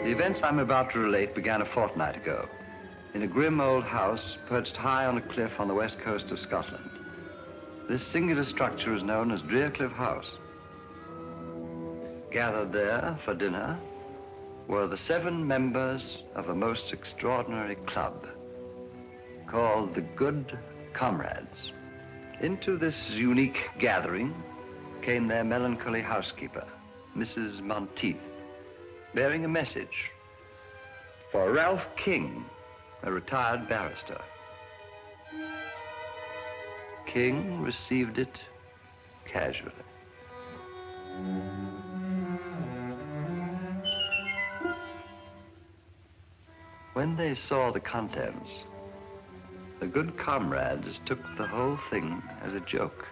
The events I'm about to relate began a fortnight ago in a grim old house perched high on a cliff on the west coast of Scotland. This singular structure is known as Cliff House. Gathered there for dinner were the 7 members of a most extraordinary club called the Good Comrades. Into this unique gathering came their melancholy housekeeper, Mrs. Monteith, bearing a message for Ralph King, a retired barrister. King received it casually. When they saw the contents, the Good Comrades took the whole thing as a joke.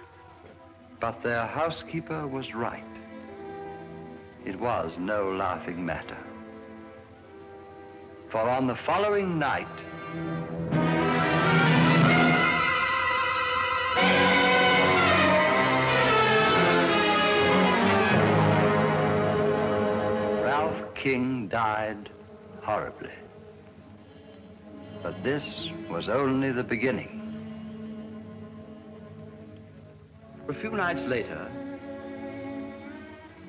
But their housekeeper was right. It was no laughing matter. For on the following night, Ralph King died horribly. But this was only the beginning. A few nights later,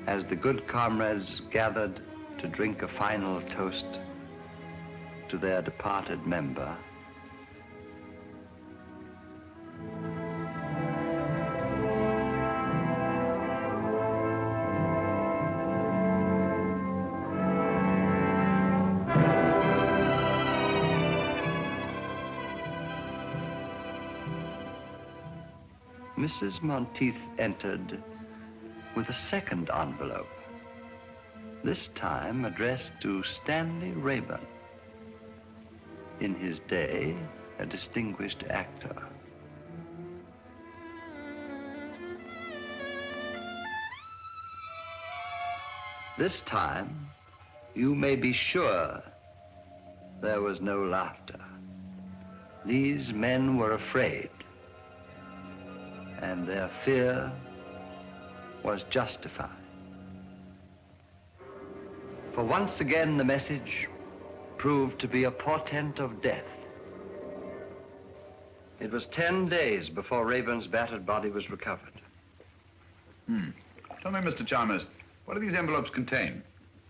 as the Good Comrades gathered to drink a final toast to their departed member, Mrs. Monteith entered with a second envelope, this time addressed to Stanley Rayburn, in his day a distinguished actor. This time, you may be sure there was no laughter. These men were afraid, and their fear was justified. For once again, the message proved to be a portent of death. It was 10 days before Rayburn's battered body was recovered. Tell me, Mr. Chalmers, what do these envelopes contain?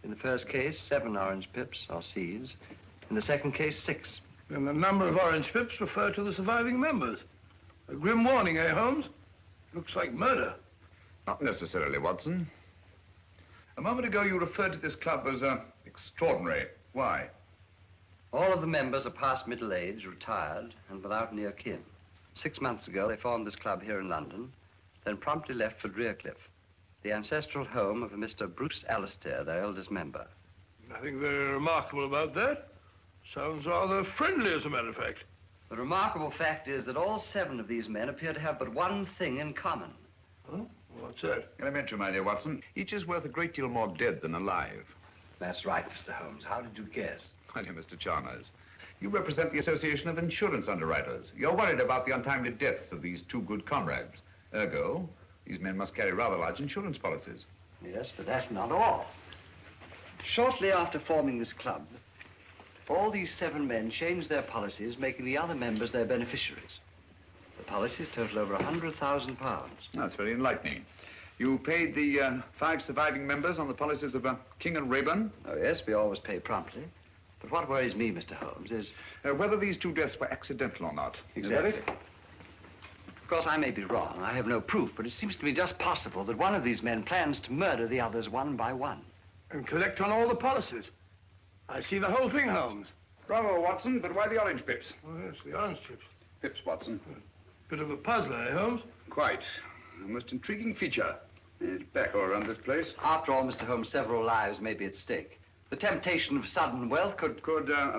In the first case, 7 orange pips, or C's. In the second case, 6. And the number of orange pips refer to the surviving members. A grim warning, eh, Holmes? Looks like murder. Not necessarily, Watson. A moment ago, you referred to this club as extraordinary. Why? All of the members are past middle age, retired, and without near kin. 6 months ago, they formed this club here in London, then promptly left for Cliff, the ancestral home of a Mr. Bruce Alistair, their eldest member. Nothing very remarkable about that. Sounds rather friendly, as a matter of fact. The remarkable fact is that all 7 of these men appear to have but one thing in common. Huh? What's that? Elementary, my dear Watson. Each is worth a great deal more dead than alive. That's right, Mr. Holmes. How did you guess? My dear Mr. Chalmers, you represent the Association of Insurance Underwriters. You're worried about the untimely deaths of these 2 good comrades. Ergo, these men must carry rather large insurance policies. Yes, but that's not all. Shortly after forming this club, all these 7 men changed their policies, making the other members their beneficiaries. The policies total over £100,000. That's very enlightening. You paid the 5 surviving members on the policies of King and Rayburn? Oh, yes, we always pay promptly. But what worries me, Mr. Holmes, is... whether these 2 deaths were accidental or not. Exactly. Is that it? Of course, I may be wrong. I have no proof, but it seems to me just possible that one of these men plans to murder the others one by one. And collect on all the policies. I see the whole thing, Holmes. Bravo, Watson, but why the orange pips? Oh, yes, the orange chips. Pips, Watson. Bit of a puzzler, eh, Holmes? Quite. A most intriguing feature. It's back all around this place. After all, Mr. Holmes, several lives may be at stake. The temptation of sudden wealth could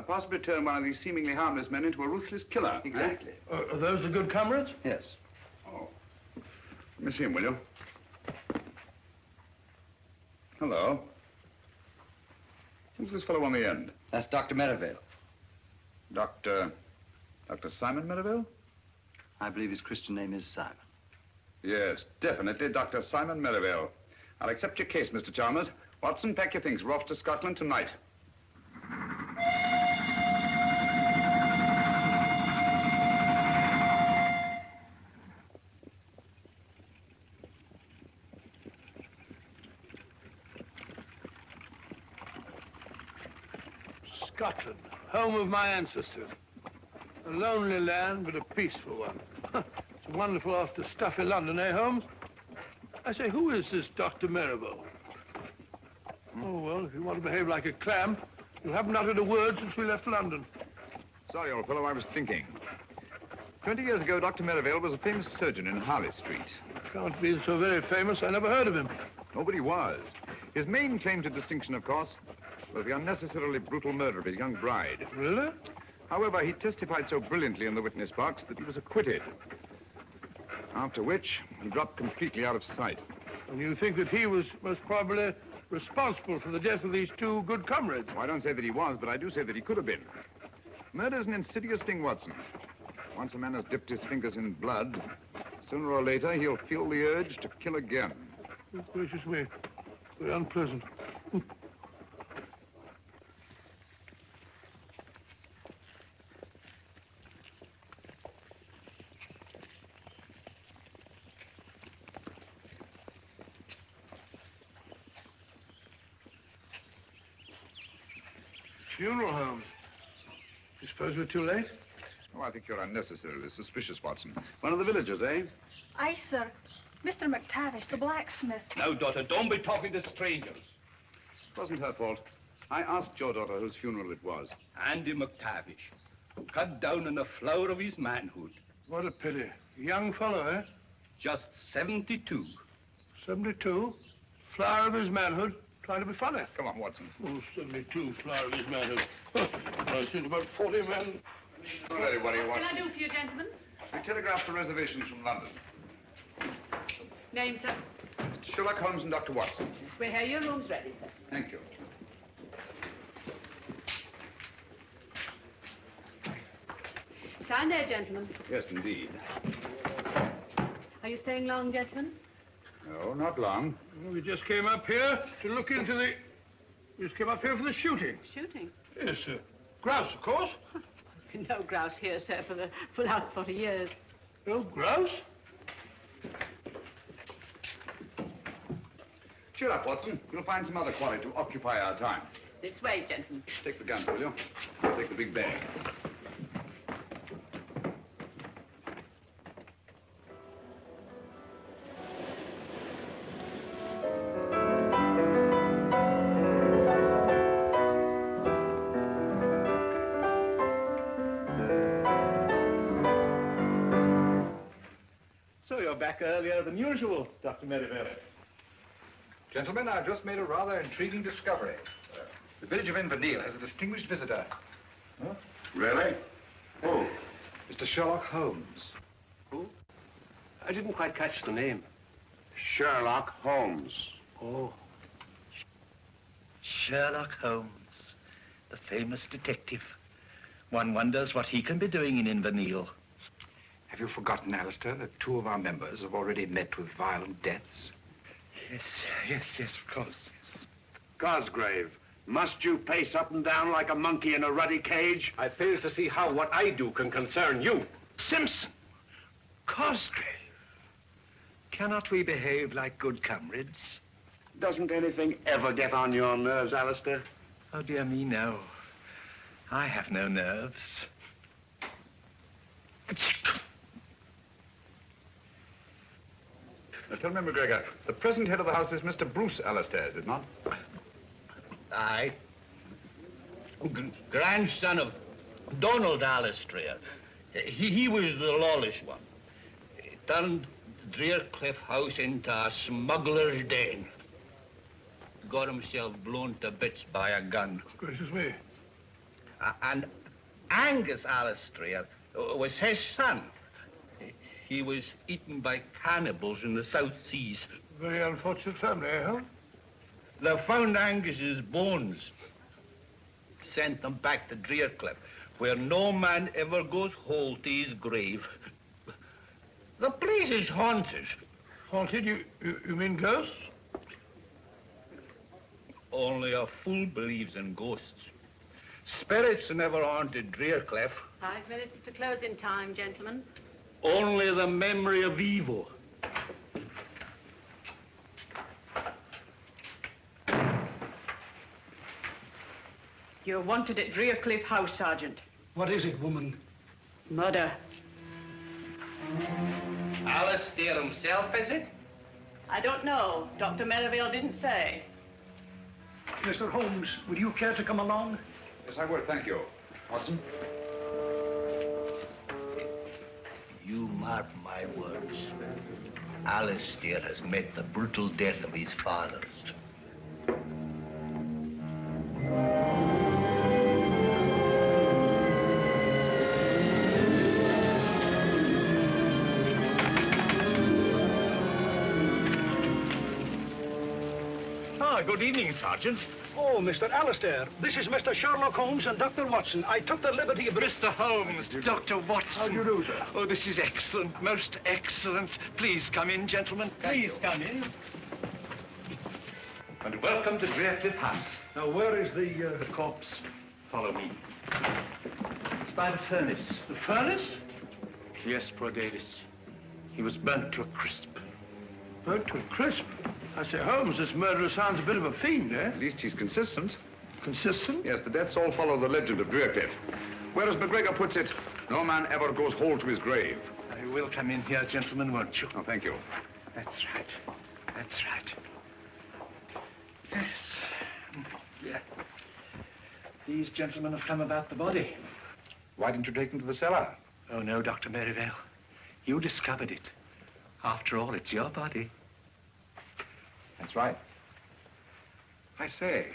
possibly turn one of these seemingly harmless men into a ruthless killer. Exactly. Are those the Good Comrades? Yes. Oh. Let me see him, will you? Hello. Who's this fellow on the end? That's Dr. Merivale. Dr. Simon Merivale? I believe his Christian name is Simon. Yes, definitely, Dr. Simon Merivale. I'll accept your case, Mr. Chalmers. Watson, pack your things. We're off to Scotland tonight. Scotland, home of my ancestors. A lonely land, but a peaceful one. It's wonderful after stuffy London, eh, Holmes? I say, who is this Dr. Merivale? Oh, well, if you want to behave like a clam, you haven't uttered a word since we left London. Sorry, old fellow, I was thinking. 20 years ago, Dr. Merivale was a famous surgeon in Harley Street. Can't be so very famous. I never heard of him. Nobody was. His main claim to distinction, of course, was the unnecessarily brutal murder of his young bride. Really? However, he testified so brilliantly in the witness box that he was acquitted. After which, he dropped completely out of sight. And you think that he was most probably responsible for the death of these two good comrades? Well, I don't say that he was, but I do say that he could have been. Murder's an insidious thing, Watson. Once a man has dipped his fingers in blood, sooner or later he'll feel the urge to kill again. Oh, gracious me. Very unpleasant. Funeral home. You suppose we're too late? Oh, I think you're unnecessarily suspicious, Watson. One of the villagers, eh? Aye, sir. Mr. McTavish, the blacksmith. Now, daughter, don't be talking to strangers. It wasn't her fault. I asked your daughter whose funeral it was. Andy McTavish, cut down in the flower of his manhood. What a pity. Young fellow, eh? Just 72. 72? Flower of his manhood. Trying to be funny. Come on, Watson. Oh, 72, flower of his manhood. I think about 40 men. Ready, what do you want? What can I do for you, gentlemen? We telegraphed for reservations from London. Name, sir? Sherlock Holmes and Dr. Watson. Yes, we're here. Your room's ready, sir. Thank you. Sign there, gentlemen. Yes, indeed. Are you staying long, gentlemen? No, not long. Well, we just came up here to look into the... We just came up here for the shooting. Shooting? Yes, sir. Grouse, of course. No grouse here, sir, for the last 40 years. No grouse? Cheer up, Watson. You'll find some other quarry to occupy our time. This way, gentlemen. Take the gun, will you? Take the big bag. So you're back earlier than usual, Dr. Merivale. Gentlemen, I've just made a rather intriguing discovery. The village of Inverness has a distinguished visitor. Huh? Really? Who? Mr. Sherlock Holmes. Who? I didn't quite catch the name. Sherlock Holmes. Oh. Sherlock Holmes, the famous detective. One wonders what he can be doing in Inverness. Have you forgotten, Alistair, that 2 of our members have already met with violent deaths? Yes, of course, yes. Cosgrave, must you pace up and down like a monkey in a ruddy cage? I fail to see how what I do can concern you. Simpson, Cosgrave. Cannot we behave like good comrades? Doesn't anything ever get on your nerves, Alistair? Oh, dear me, no. I have no nerves. Now, tell me, McGregor, the present head of the house is Mr. Bruce Alistair, is it not? Aye. Grandson of Donald Alistair. He was the lawless one. He turned Drearcliff House into a smuggler's den. Got himself blown to bits by a gun. Gracious me. And Angus Alistair was his son. He was eaten by cannibals in the South Seas. Very unfortunate family, eh, Hal? They found Angus's bones. Sent them back to Drearcliff, where no man ever goes whole to his grave. The place is haunted. Haunted? You mean ghosts? Only a fool believes in ghosts. Spirits never haunted Drearcliff. 5 minutes to closing time, gentlemen. Only the memory of evil. You're wanted at Drearcliff House, Sergeant. What is it, woman? Murder. Alistair himself, is it? I don't know. Dr. Merivale didn't say. Mr. Holmes, would you care to come along? Yes, I would, thank you. Watson? You mark my words. Alistair has met the brutal death of his fathers. Good evening, Sergeant. Oh, Mr. Alistair, this is Mr. Sherlock Holmes and Dr. Watson. I took the liberty of... Mr. Holmes, Dr. Watson. How do you do, sir? Oh, this is excellent, most excellent. Please come in, gentlemen. Please come in. And welcome to Drearcliff House. Now, where is the corpse? Follow me. It's by the furnace. The furnace? Yes, poor Davis. He was burnt to a crisp. Burnt to a crisp? I say, Holmes, this murderer sounds a bit of a fiend, eh? At least he's consistent. Consistent? Yes, the deaths all follow the legend of Drearcliff. Whereas McGregor puts it, no man ever goes whole to his grave. You will come in here, gentlemen, won't you? Oh, thank you. That's right. That's right. Yes. Yeah. These gentlemen have come about the body. Why didn't you take them to the cellar? Oh, no, Dr. Merivale. You discovered it. After all, it's your body. That's right. I say,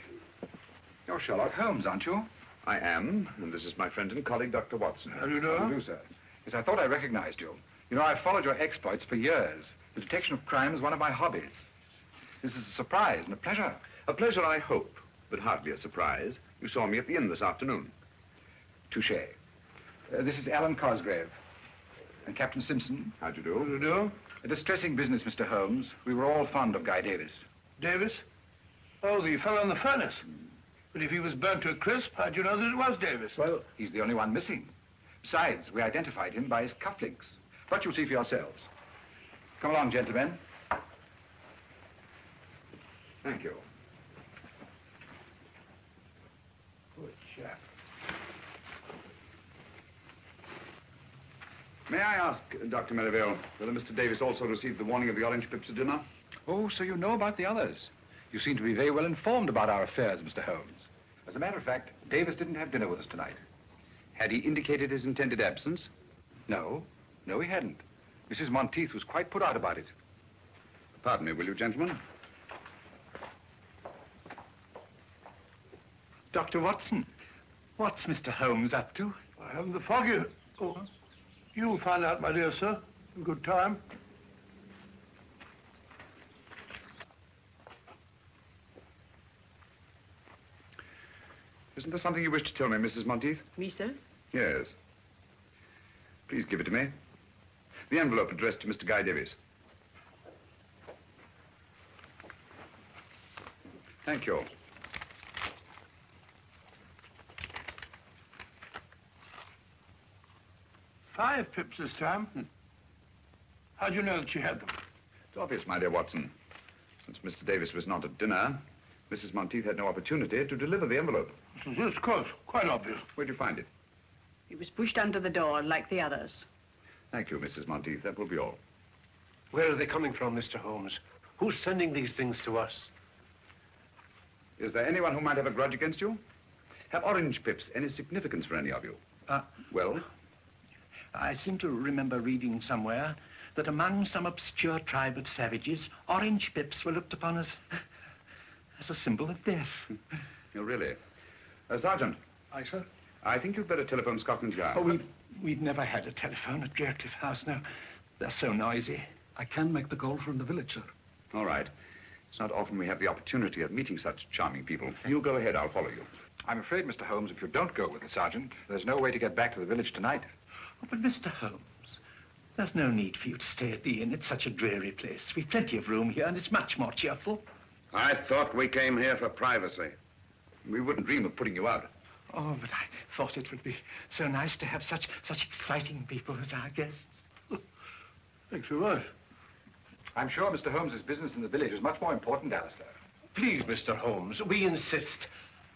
you're Sherlock Holmes, aren't you? I am, and this is my friend and colleague, Dr. Watson. How do you know? How do you do, sir? Yes, I thought I recognized you. You know, I've followed your exploits for years. The detection of crime is one of my hobbies. This is a surprise and a pleasure. A pleasure, I hope, but hardly a surprise. You saw me at the inn this afternoon. Touché. This is Alan Cosgrave. And Captain Simpson. How'd you do? How do you do? A distressing business, Mr. Holmes. We were all fond of Guy Davis. Davis? Oh, the fellow in the furnace. But if he was burnt to a crisp, how'd you know that it was Davis? Well, he's the only one missing. Besides, we identified him by his cufflinks. But you'll see for yourselves. Come along, gentlemen. Thank you. Good chap. May I ask, Dr. Merivale, whether Mr. Davis also received the warning of the orange pips at dinner? Oh, so you know about the others. You seem to be very well informed about our affairs, Mr. Holmes. As a matter of fact, Davis didn't have dinner with us tonight. Had he indicated his intended absence? No, he hadn't. Mrs. Monteith was quite put out about it. Pardon me, will you, gentlemen? Dr. Watson, what's Mr. Holmes up to? I haven't the foggiest. Oh, you'll find out, my dear sir, in good time. Isn't there something you wish to tell me, Mrs. Monteith? Me, sir? Yes. Please give it to me. The envelope addressed to Mr. Guy Davis. Thank you. $5 pips this time. How'd you know that she had them? It's obvious, my dear Watson. Since Mr. Davis was not at dinner, Mrs. Monteith had no opportunity to deliver the envelope. Yes, of course. Quite obvious. Where'd you find it? It was pushed under the door like the others. Thank you, Mrs. Monteith. That will be all. Where are they coming from, Mr. Holmes? Who's sending these things to us? Is there anyone who might have a grudge against you? Have orange pips any significance for any of you? Well? I seem to remember reading somewhere that among some obscure tribe of savages, orange pips were looked upon as a symbol of death. Oh, really? Sergeant. Aye, sir? I think you'd better telephone Scotland Yard. Oh, we've never had a telephone at Drearcliff House, no. They're so noisy. I can make the call from the village, sir. All right. It's not often we have the opportunity of meeting such charming people. You go ahead, I'll follow you. I'm afraid, Mr. Holmes, if you don't go with the sergeant, there's no way to get back to the village tonight. Oh, but Mr. Holmes, there's no need for you to stay at the inn. It's such a dreary place. We've plenty of room here, and it's much more cheerful. I thought we came here for privacy. We wouldn't dream of putting you out. Oh, but I thought it would be so nice to have such exciting people as our guests. Thanks very much. I'm sure Mr. Holmes's business in the village is much more important, Alistair. Please, Mr. Holmes, we insist.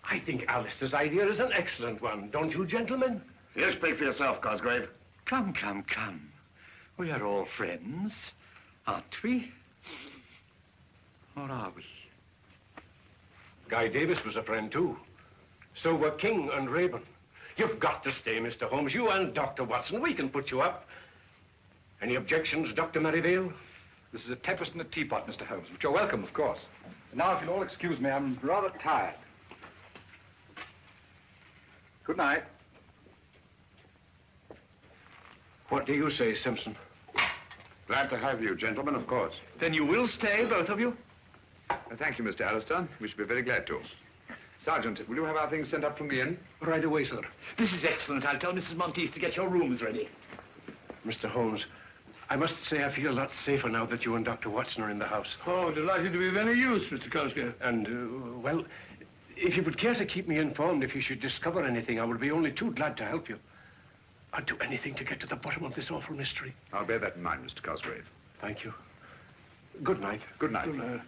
I think Alistair's idea is an excellent one, don't you, gentlemen? You speak for yourself, Cosgrave. Come, come, come. We are all friends, aren't we? Or are we? Guy Davis was a friend, too. So were King and Rayburn. You've got to stay, Mr. Holmes. You and Dr. Watson. We can put you up. Any objections, Dr. Merivale? This is a tempest in a teapot, Mr. Holmes, but you're welcome, of course. And now, if you'll all excuse me, I'm rather tired. Good night. What do you say, Simpson? Glad to have you, gentlemen, of course. Then you will stay, both of you? Thank you, Mr. Alistair. We should be very glad to. Sergeant, will you have our things sent up from the inn? Right away, sir. This is excellent. I'll tell Mrs. Monteith to get your rooms ready. Mr. Holmes, I must say I feel a lot safer now that you and Dr. Watson are in the house. Oh, delighted to be of any use, Mr. Cosgrave. And, well, if you would care to keep me informed if you should discover anything, I would be only too glad to help you. I'd do anything to get to the bottom of this awful mystery. I'll bear that in mind, Mr. Cosgrave. Thank you. Good night. Good night. Good night.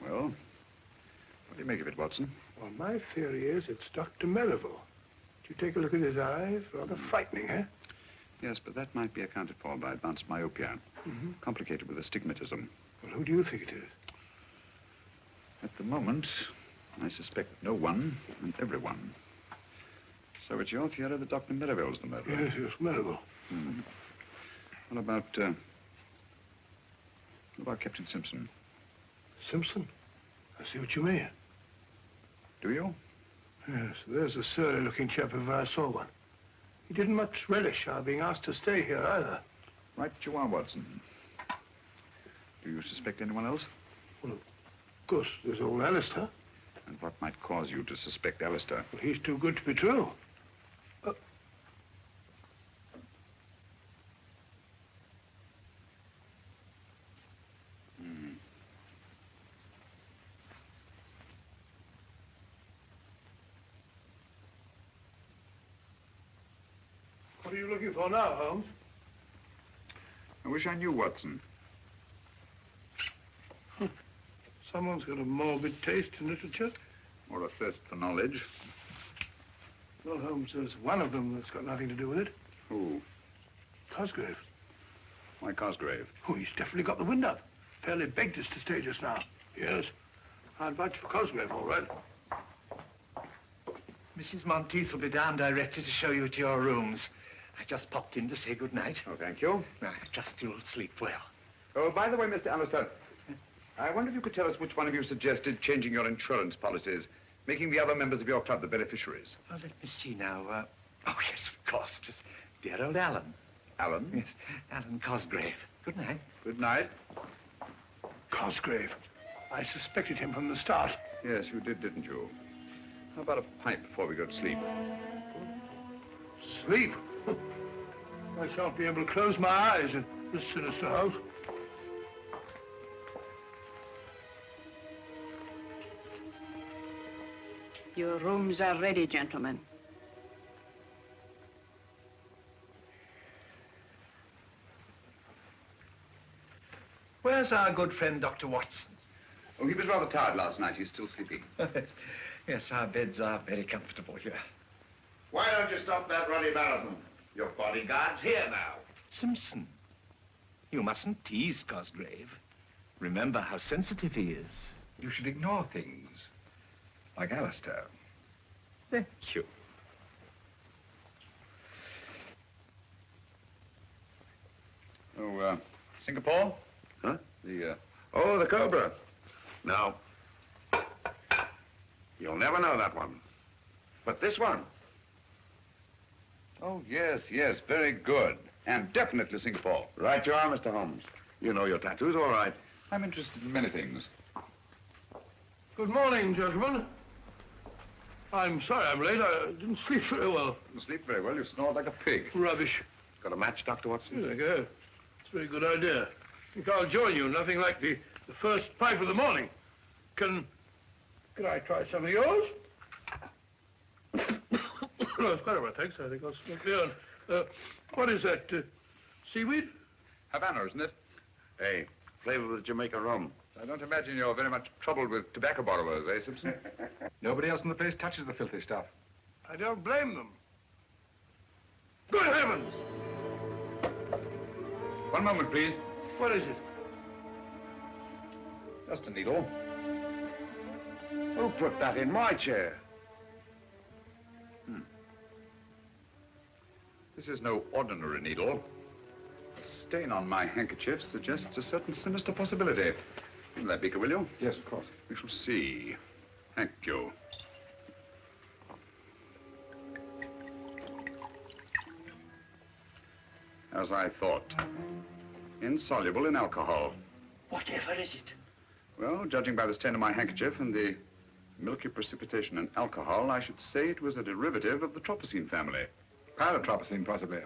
Well, what do you make of it, Watson? Well, my theory is it's Dr. Merivale. Did you take a look at his eyes? Rather frightening, eh? Yes, but that might be accounted for by advanced myopia. Complicated with astigmatism. Well, who do you think it is? At the moment, I suspect no one and everyone. So it's your theory that Dr. Merivale's the murderer? Yes, Merivale. What about Captain Simpson? Simpson? I see what you mean. Do you? Yes, there's a surly-looking chap if I saw one. He didn't much relish our being asked to stay here, either. Right you are, Watson. Do you suspect anyone else? Well, of course, there's old Alistair. And what might cause you to suspect Alistair? Well, he's too good to be true. What are you looking for now, Holmes? I wish I knew, Watson. Someone's got a morbid taste in literature. Or a thirst for knowledge. Well, Holmes, there's one of them that's got nothing to do with it. Who? Cosgrave. Why Cosgrave? Oh, he's definitely got the wind up. Fairly begged us to stay just now. Yes. I'd vouch for Cosgrave, all right. Mrs. Monteith will be down directly to show you to your rooms. I just popped in to say good night. Oh, thank you. I trust you'll sleep well. Oh, by the way, Mr. Alistair, I wonder if you could tell us which one of you suggested changing your insurance policies, making the other members of your club the beneficiaries. Oh, let me see now. Oh, yes, of course. It was dear old Alan. Alan? Yes, Alan Cosgrave. Good night. Good night. Cosgrave. I suspected him from the start. Yes, you did, didn't you? How about a pipe before we go to sleep? Sleep? I shan't be able to close my eyes in this sinister house. Your rooms are ready, gentlemen. Where's our good friend, Dr. Watson? Oh, he was rather tired last night. He's still sleeping. Yes, our beds are very comfortable here. Why don't you stop that ruddy marathon? Your bodyguard's here now. Simpson, you mustn't tease Cosgrave. Remember how sensitive he is. You should ignore things. Like Alistair. Thank you. Oh, Singapore? Huh? Oh, the Cobra. No. You'll never know that one. But this one. Oh, yes, yes, very good. And definitely Singapore. Right you are, Mr. Holmes. You know your tattoos, all right. I'm interested in many things. Good morning, gentlemen. I'm sorry I'm late. I didn't sleep very well. You sleep very well. You snore like a pig. Rubbish. Got a match, Dr. Watson? Here they go. It's a very good idea. I think I'll join you. Nothing like the first pipe of the morning. Can I try some of yours? No, it's quite all right, thanks. I think I'll smoke the own. What is that? Seaweed? Havana, isn't it? Hey, flavor with Jamaica rum. I don't imagine you're very much troubled with tobacco borrowers, eh, Simpson? Nobody else in the place touches the filthy stuff. I don't blame them. Good heavens! One moment, please. What is it? Just a needle. Who put that in my chair? This is no ordinary needle. The stain on my handkerchief suggests a certain sinister possibility. Fill that beaker, will you? Yes, of course. We shall see. Thank you. As I thought. Insoluble in alcohol. Whatever is it? Well, judging by the stain on my handkerchief and the milky precipitation in alcohol, I should say it was a derivative of the tropicine family. Paratropicine, possibly.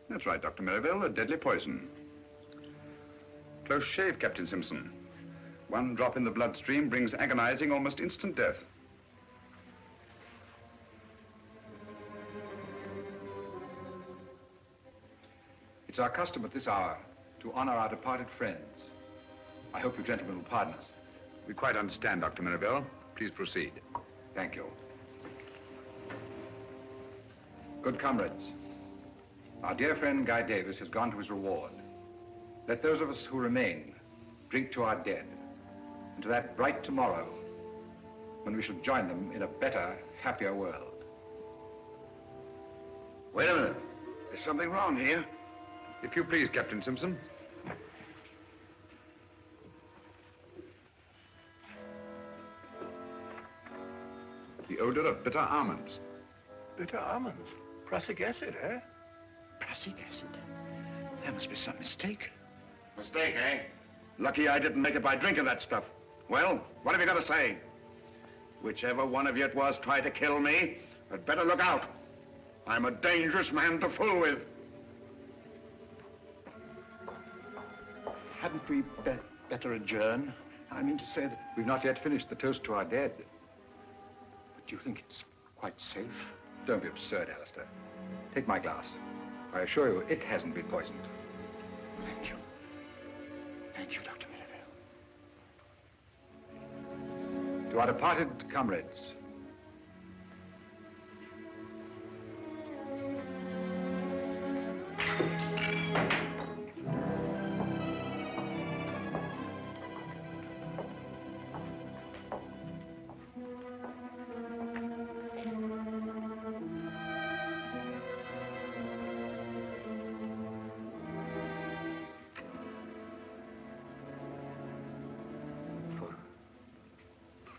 That's right, Dr. Merivale, a deadly poison. Close shave, Captain Simpson. One drop in the bloodstream brings agonizing, almost instant death. It's our custom at this hour to honor our departed friends. I hope you gentlemen will pardon us. We quite understand, Dr. Merivale. Please proceed. Thank you. Good comrades, our dear friend Guy Davis has gone to his reward. Let those of us who remain drink to our dead and to that bright tomorrow when we shall join them in a better, happier world. Wait a minute. There's something wrong here. If you please, Captain Simpson. The odor of bitter almonds. Bitter almonds? Prussic acid, eh? Prussic acid? There must be some mistake. Mistake, eh? Lucky I didn't make it by drinking that stuff. Well, what have you got to say? Whichever one of you it was tried to kill me, had better look out. I'm a dangerous man to fool with. Hadn't we better adjourn? I mean to say that... We've not yet finished the toast to our dead. Do you think it's quite safe? Don't be absurd, Alistair. Take my glass. I assure you, it hasn't been poisoned. Thank you. Thank you, Dr. Merivale. To our departed comrades.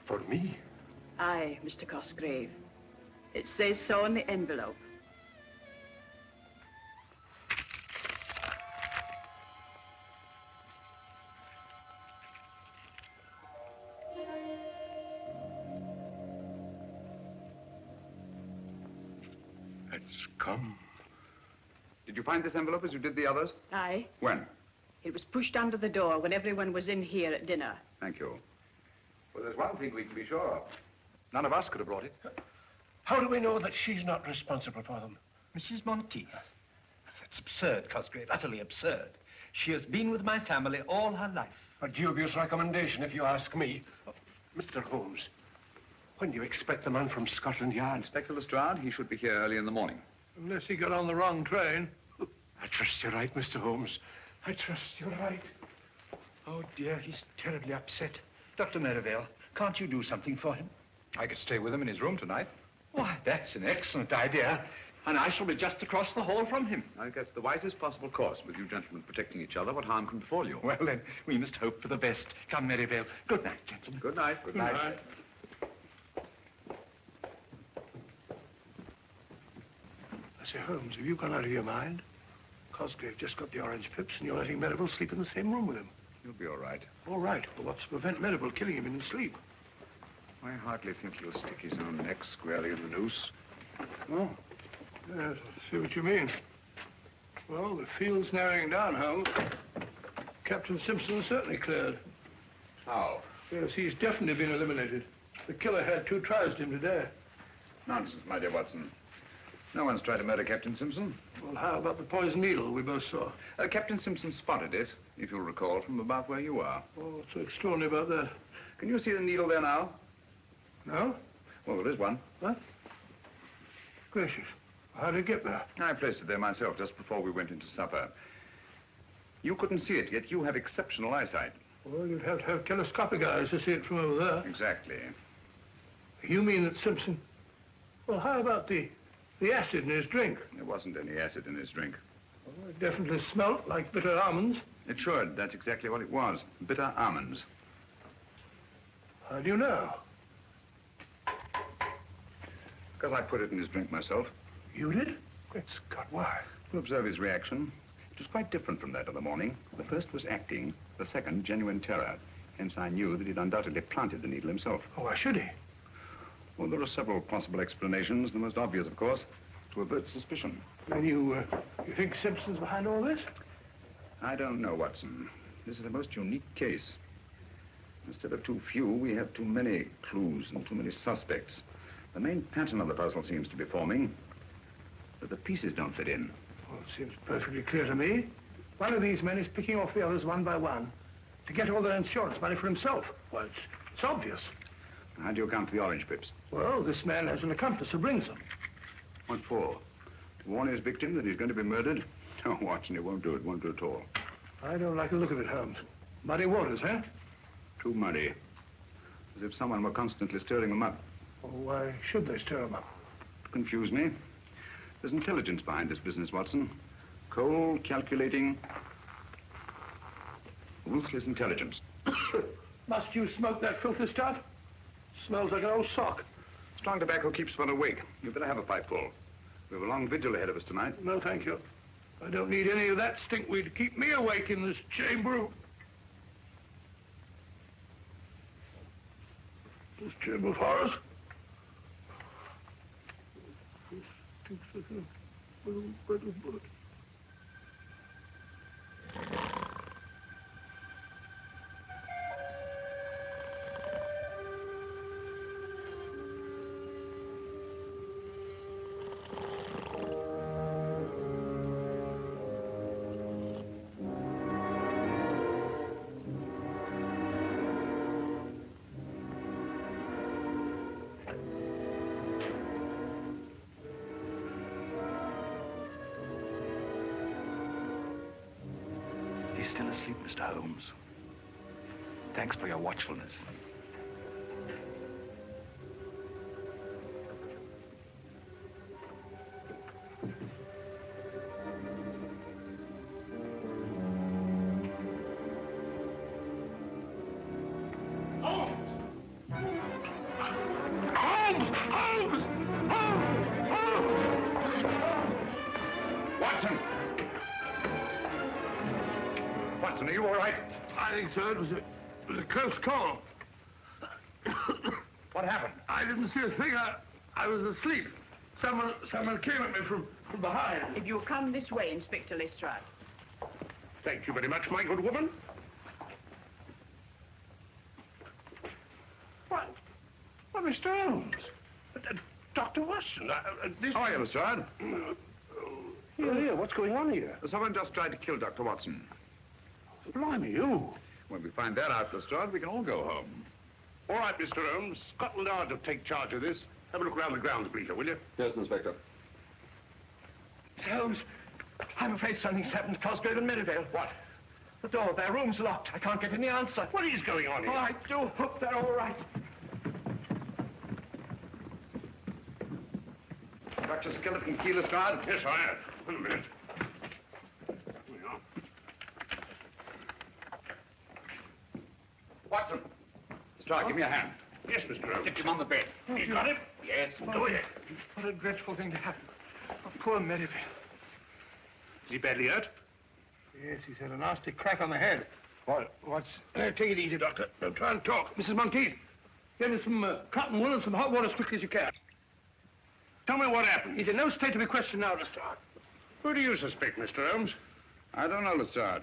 For me? Aye, Mr. Cosgrave. It says so on the envelope. It's come. Did you find this envelope as you did the others? Aye. When? It was pushed under the door when everyone was in here at dinner. Thank you. Well, there's one thing we can be sure of. None of us could have brought it. How do we know that she's not responsible for them? Mrs. Monteith. That's absurd, Cosgrave, utterly absurd. She has been with my family all her life. A dubious recommendation, if you ask me. Mr. Holmes, when do you expect the man from Scotland Yard? Inspector Lestrade, he should be here early in the morning. Unless he got on the wrong train. I trust you're right, Mr. Holmes. I trust you're right. Oh, dear, he's terribly upset. Dr. Merivale, can't you do something for him? I could stay with him in his room tonight. Why, that's an excellent idea. And I shall be just across the hall from him. I think that's the wisest possible course. With you gentlemen protecting each other, what harm can befall you? Well, then, we must hope for the best. Come, Merivale. Good night, gentlemen. Good night. Good night. Good night. I say, Holmes, have you gone out of your mind? Cosgrave just got the orange pips and you're letting Merivale sleep in the same room with him. You'll be all right. All right. Well, what's to prevent Merivale killing him in his sleep? I hardly think he'll stick his own neck squarely in the noose. Oh. Yes, I see what you mean. Well, the field's narrowing down, Holmes. Captain Simpson certainly cleared. How? Yes, he's definitely been eliminated. The killer had 2 tries at him today. Nonsense, my dear Watson. No one's tried to murder Captain Simpson. Well, how about the poison needle we both saw? Captain Simpson spotted it, if you'll recall, from about where you are. Oh, what's so extraordinary about that? Can you see the needle there now? No? Well, there is one. What? Gracious. How did it get there? I placed it there myself just before we went into supper. You couldn't see it, yet you have exceptional eyesight. Well, you'd have to have telescopic eyes to see it from over there. Exactly. You mean that Simpson... Well, how about the acid in his drink? There wasn't any acid in his drink. Well, it definitely smelt like bitter almonds. It should. That's exactly what it was. Bitter almonds. How do you know? Because I put it in his drink myself. You did? Great Scott, why? To observe his reaction. It was quite different from that of the morning. The first was acting, the second genuine terror. Hence I knew that he'd undoubtedly planted the needle himself. Oh, why should he? Well, there are several possible explanations. The most obvious, of course, to avert suspicion. And you think Simpson's behind all this? I don't know, Watson. This is a most unique case. Instead of too few, we have too many clues and too many suspects. The main pattern of the puzzle seems to be forming, but the pieces don't fit in. Well, it seems perfectly clear to me. One of these men is picking off the others one by one to get all their insurance money for himself. Well, it's obvious. How do you account for the orange pips? Well, this man has an accomplice who brings them. What for? To warn his victim that he's going to be murdered? No, Watson, it won't do it. Won't do at all. I don't like the look of it, Holmes. Muddy waters, huh? Too muddy. As if someone were constantly stirring them up. Well, why should they stir them up? To confuse me. There's intelligence behind this business, Watson. Cold, calculating, ruthless intelligence. Must you smoke that filthy stuff? Smells like an old sock. Strong tobacco keeps one awake. You'd better have a pipeful. We have a long vigil ahead of us tonight. No, thank you. I don't need any of that stinkweed to keep me awake in this chamber. This chamber of horrors. This stinks like a little bed of blood. He's still asleep, Mr. Holmes. Thanks for your watchfulness. Watson, are you all right? I think so. It was a close call. What happened? I didn't see a thing. I was asleep. Someone came at me from behind. If you'll come this way, Inspector Lestrade. Thank you very much, my good woman. What? Well, Mr. Holmes. Dr. Watson, this... How are you, Lestrade? Here, what's going on here? Someone just tried to kill Dr. Watson. Blimey, you. When we find that out, Lestrade, we can all go home. All right, Mr. Holmes. Scotland Yard will take charge of this. Have a look around the grounds, Bleeter, will you? Yes, Inspector. Holmes, I'm afraid something's happened to Cosgrave and Merivale. What? The door of their room's locked. I can't get any answer. What is going on here? Oh, I do hope they're all right. Got your skeleton key, Lestrade? Yes, I have. Wait a minute. Here we are. Watson. Lestrade, give me a hand. Yes, Mr. Holmes. Get him on the bed. You got it? Yes, do it. What a dreadful thing to happen. Oh, poor Merivale. Is he badly hurt? Yes, he's had a nasty crack on the head. What's... take it easy, Doctor. Don't try and talk. Mrs. Monteith, get me some cotton wool and some hot water as quickly as you can. Tell me what happened. He's in no state to be questioned now, Lestrade. Who do you suspect, Mr. Holmes? I don't know, Lestrade.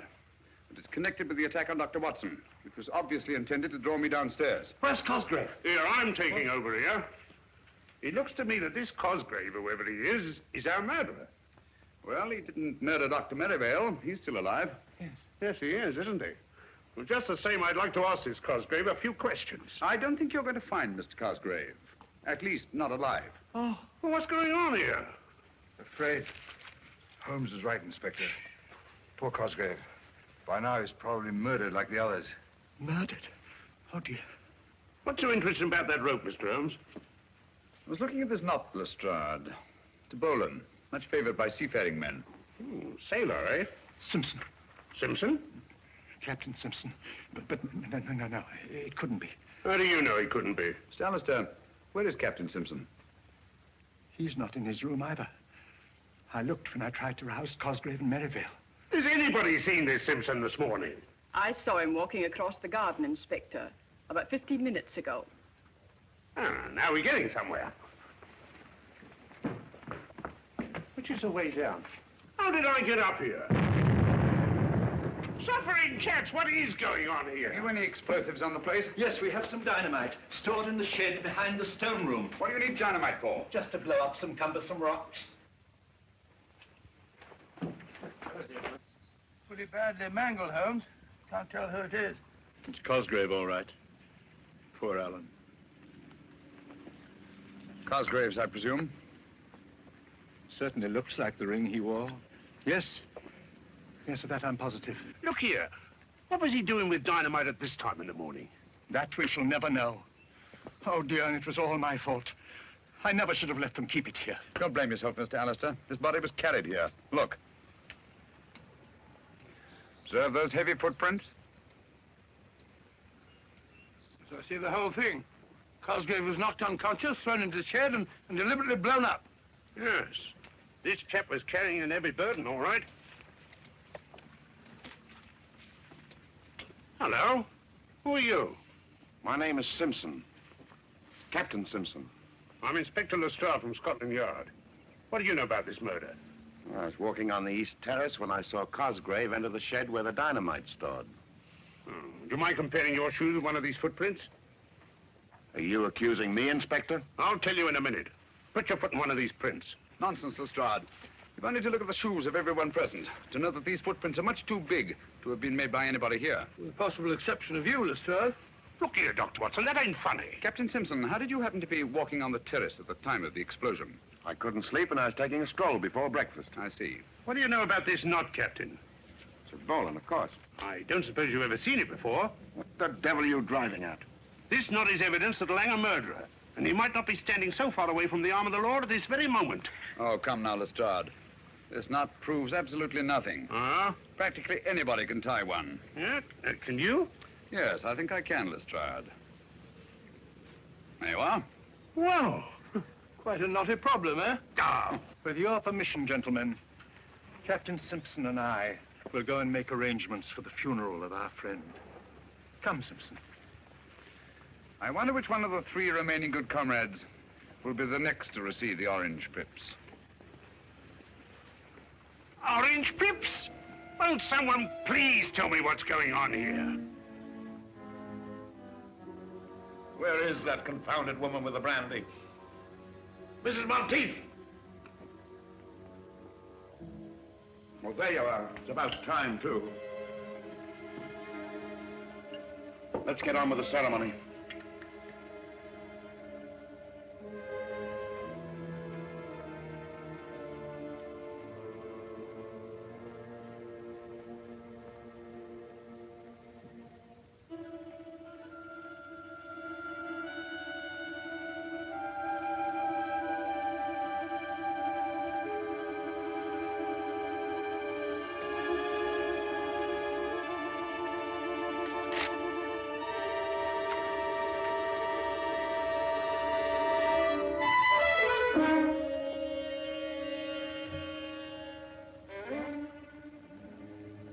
But it's connected with the attack on Dr. Watson. It was obviously intended to draw me downstairs. Where's Cosgrave? Here, I'm taking over here. It looks to me that this Cosgrave, whoever he is our murderer. Well, he didn't murder Dr. Merivale. He's still alive. Yes. Yes, he is, isn't he? Well, just the same, I'd like to ask this Cosgrave a few questions. I don't think you're going to find Mr. Cosgrave. At least, not alive. Oh, well, what's going on here? Afraid Holmes is right, Inspector. Poor Cosgrave. By now, he's probably murdered like the others. Murdered? Oh, dear. What's so interesting about that rope, Mr. Holmes? I was looking at this knot, Lestrade. To Bolan, much favored by seafaring men. Sailor, eh? Simpson. Simpson? Captain Simpson. But no. It couldn't be. How do you know he couldn't be? Mr. Alistair, where is Captain Simpson? He's not in his room either. I looked when I tried to rouse Cosgrave and Merivale. Has anybody seen this Simpson this morning? I saw him walking across the garden, Inspector, about 15 minutes ago. Ah, now we're getting somewhere. Which is the way down? How did I get up here? Suffering cats, what is going on here? Have you any explosives on the place? Yes, we have some dynamite stored in the shed behind the stone room. What do you need dynamite for? Just to blow up some cumbersome rocks. Pretty badly mangled, Holmes. Can't tell who it is. It's Cosgrave, all right. Poor Alan. Cosgrave's, I presume. Certainly looks like the ring he wore. Yes. Yes, of that I'm positive. Look here. What was he doing with dynamite at this time in the morning? That we shall never know. Oh, dear, and it was all my fault. I never should have let them keep it here. Don't blame yourself, Mr. Alistair. This body was carried here. Look. Observe those heavy footprints? So I see the whole thing. Cosgrave was knocked unconscious, thrown into the shed, and deliberately blown up. Yes. This chap was carrying an heavy burden, all right. Hello. Who are you? My name is Simpson. Captain Simpson. I'm Inspector Lestrade from Scotland Yard. What do you know about this murder? I was walking on the east terrace when I saw Cosgrave enter the shed where the dynamite's stored. Do you mind comparing your shoes with one of these footprints? Are you accusing me, Inspector? I'll tell you in a minute. Put your foot in one of these prints. Nonsense, Lestrade. You've only to look at the shoes of everyone present to know that these footprints are much too big to have been made by anybody here. With the possible exception of you, Lestrade. Look here, Dr. Watson, that ain't funny. Captain Simpson, how did you happen to be walking on the terrace at the time of the explosion? I couldn't sleep and I was taking a stroll before breakfast. I see. What do you know about this knot, Captain? It's a Bolan, of course. I don't suppose you've ever seen it before. What the devil are you driving at? This knot is evidence that'll hang a murderer. And he might not be standing so far away from the arm of the law at this very moment. Oh, come now, Lestrade. This knot proves absolutely nothing. Ah? Practically anybody can tie one. Yeah? Can you? Yes, I think I can, Lestrade. There you are. Well, quite a knotty problem, eh? Ah. With your permission, gentlemen, Captain Simpson and I will go and make arrangements for the funeral of our friend. Come, Simpson. I wonder which one of the 3 remaining good comrades will be the next to receive the orange pips. Orange pips? Won't someone please tell me what's going on here? Where is that confounded woman with the brandy? Mrs. Monteith! Well, there you are. It's about time, too. Let's get on with the ceremony.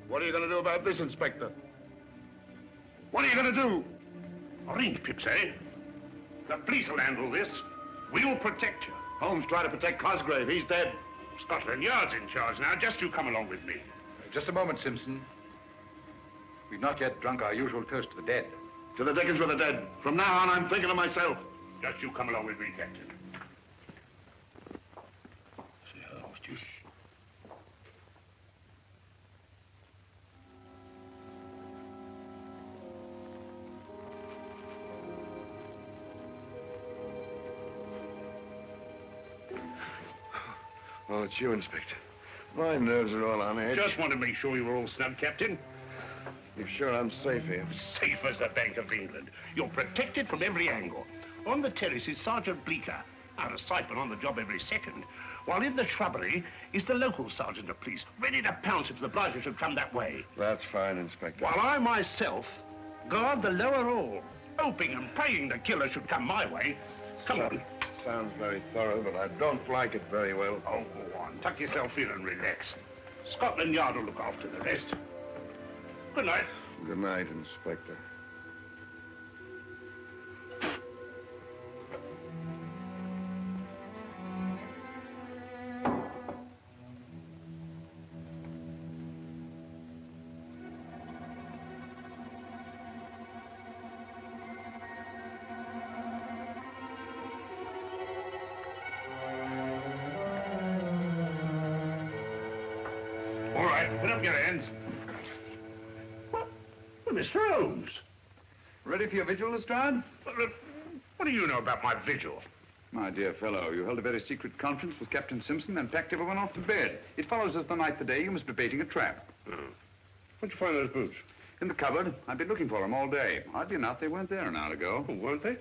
What are you going to do about this, Inspector? What are you going to do? Orange pips, eh? The police will handle this. We'll protect you. Holmes tried to protect Cosgrave. He's dead. Scotland Yard's in charge now. Just you come along with me. Just a moment, Simpson. We've not yet drunk our usual toast to the dead. To the dickens with the dead. From now on, I'm thinking of myself. Just you come along with me, Captain. Oh, it's you, Inspector. My nerves are all on edge. Just want to make sure you were all snug, Captain. You're sure I'm safe here? Safe as the Bank of England. You're protected from every angle. On the terrace is Sergeant Bleecker, out of sight but on the job every second. While in the shrubbery is the local sergeant of police, ready to pounce if the blighter should come that way. That's fine, Inspector. While I myself guard the lower hall, hoping and praying the killer should come my way. Come on. Sounds very thorough, but I don't like it very well. Oh, go on. Tuck yourself in and relax. Scotland Yard will look after the rest. Good night. Good night, Inspector. All right, put up your hands. Mr. Holmes. Ready for your vigil, Lestrade? What do you know about my vigil? My dear fellow, you held a very secret conference with Captain Simpson and packed everyone off to bed. It follows as the night the day you must be baiting a trap. Where'd you find those boots? In the cupboard. I've been looking for them all day. Oddly enough, they weren't there an hour ago. Oh, weren't they?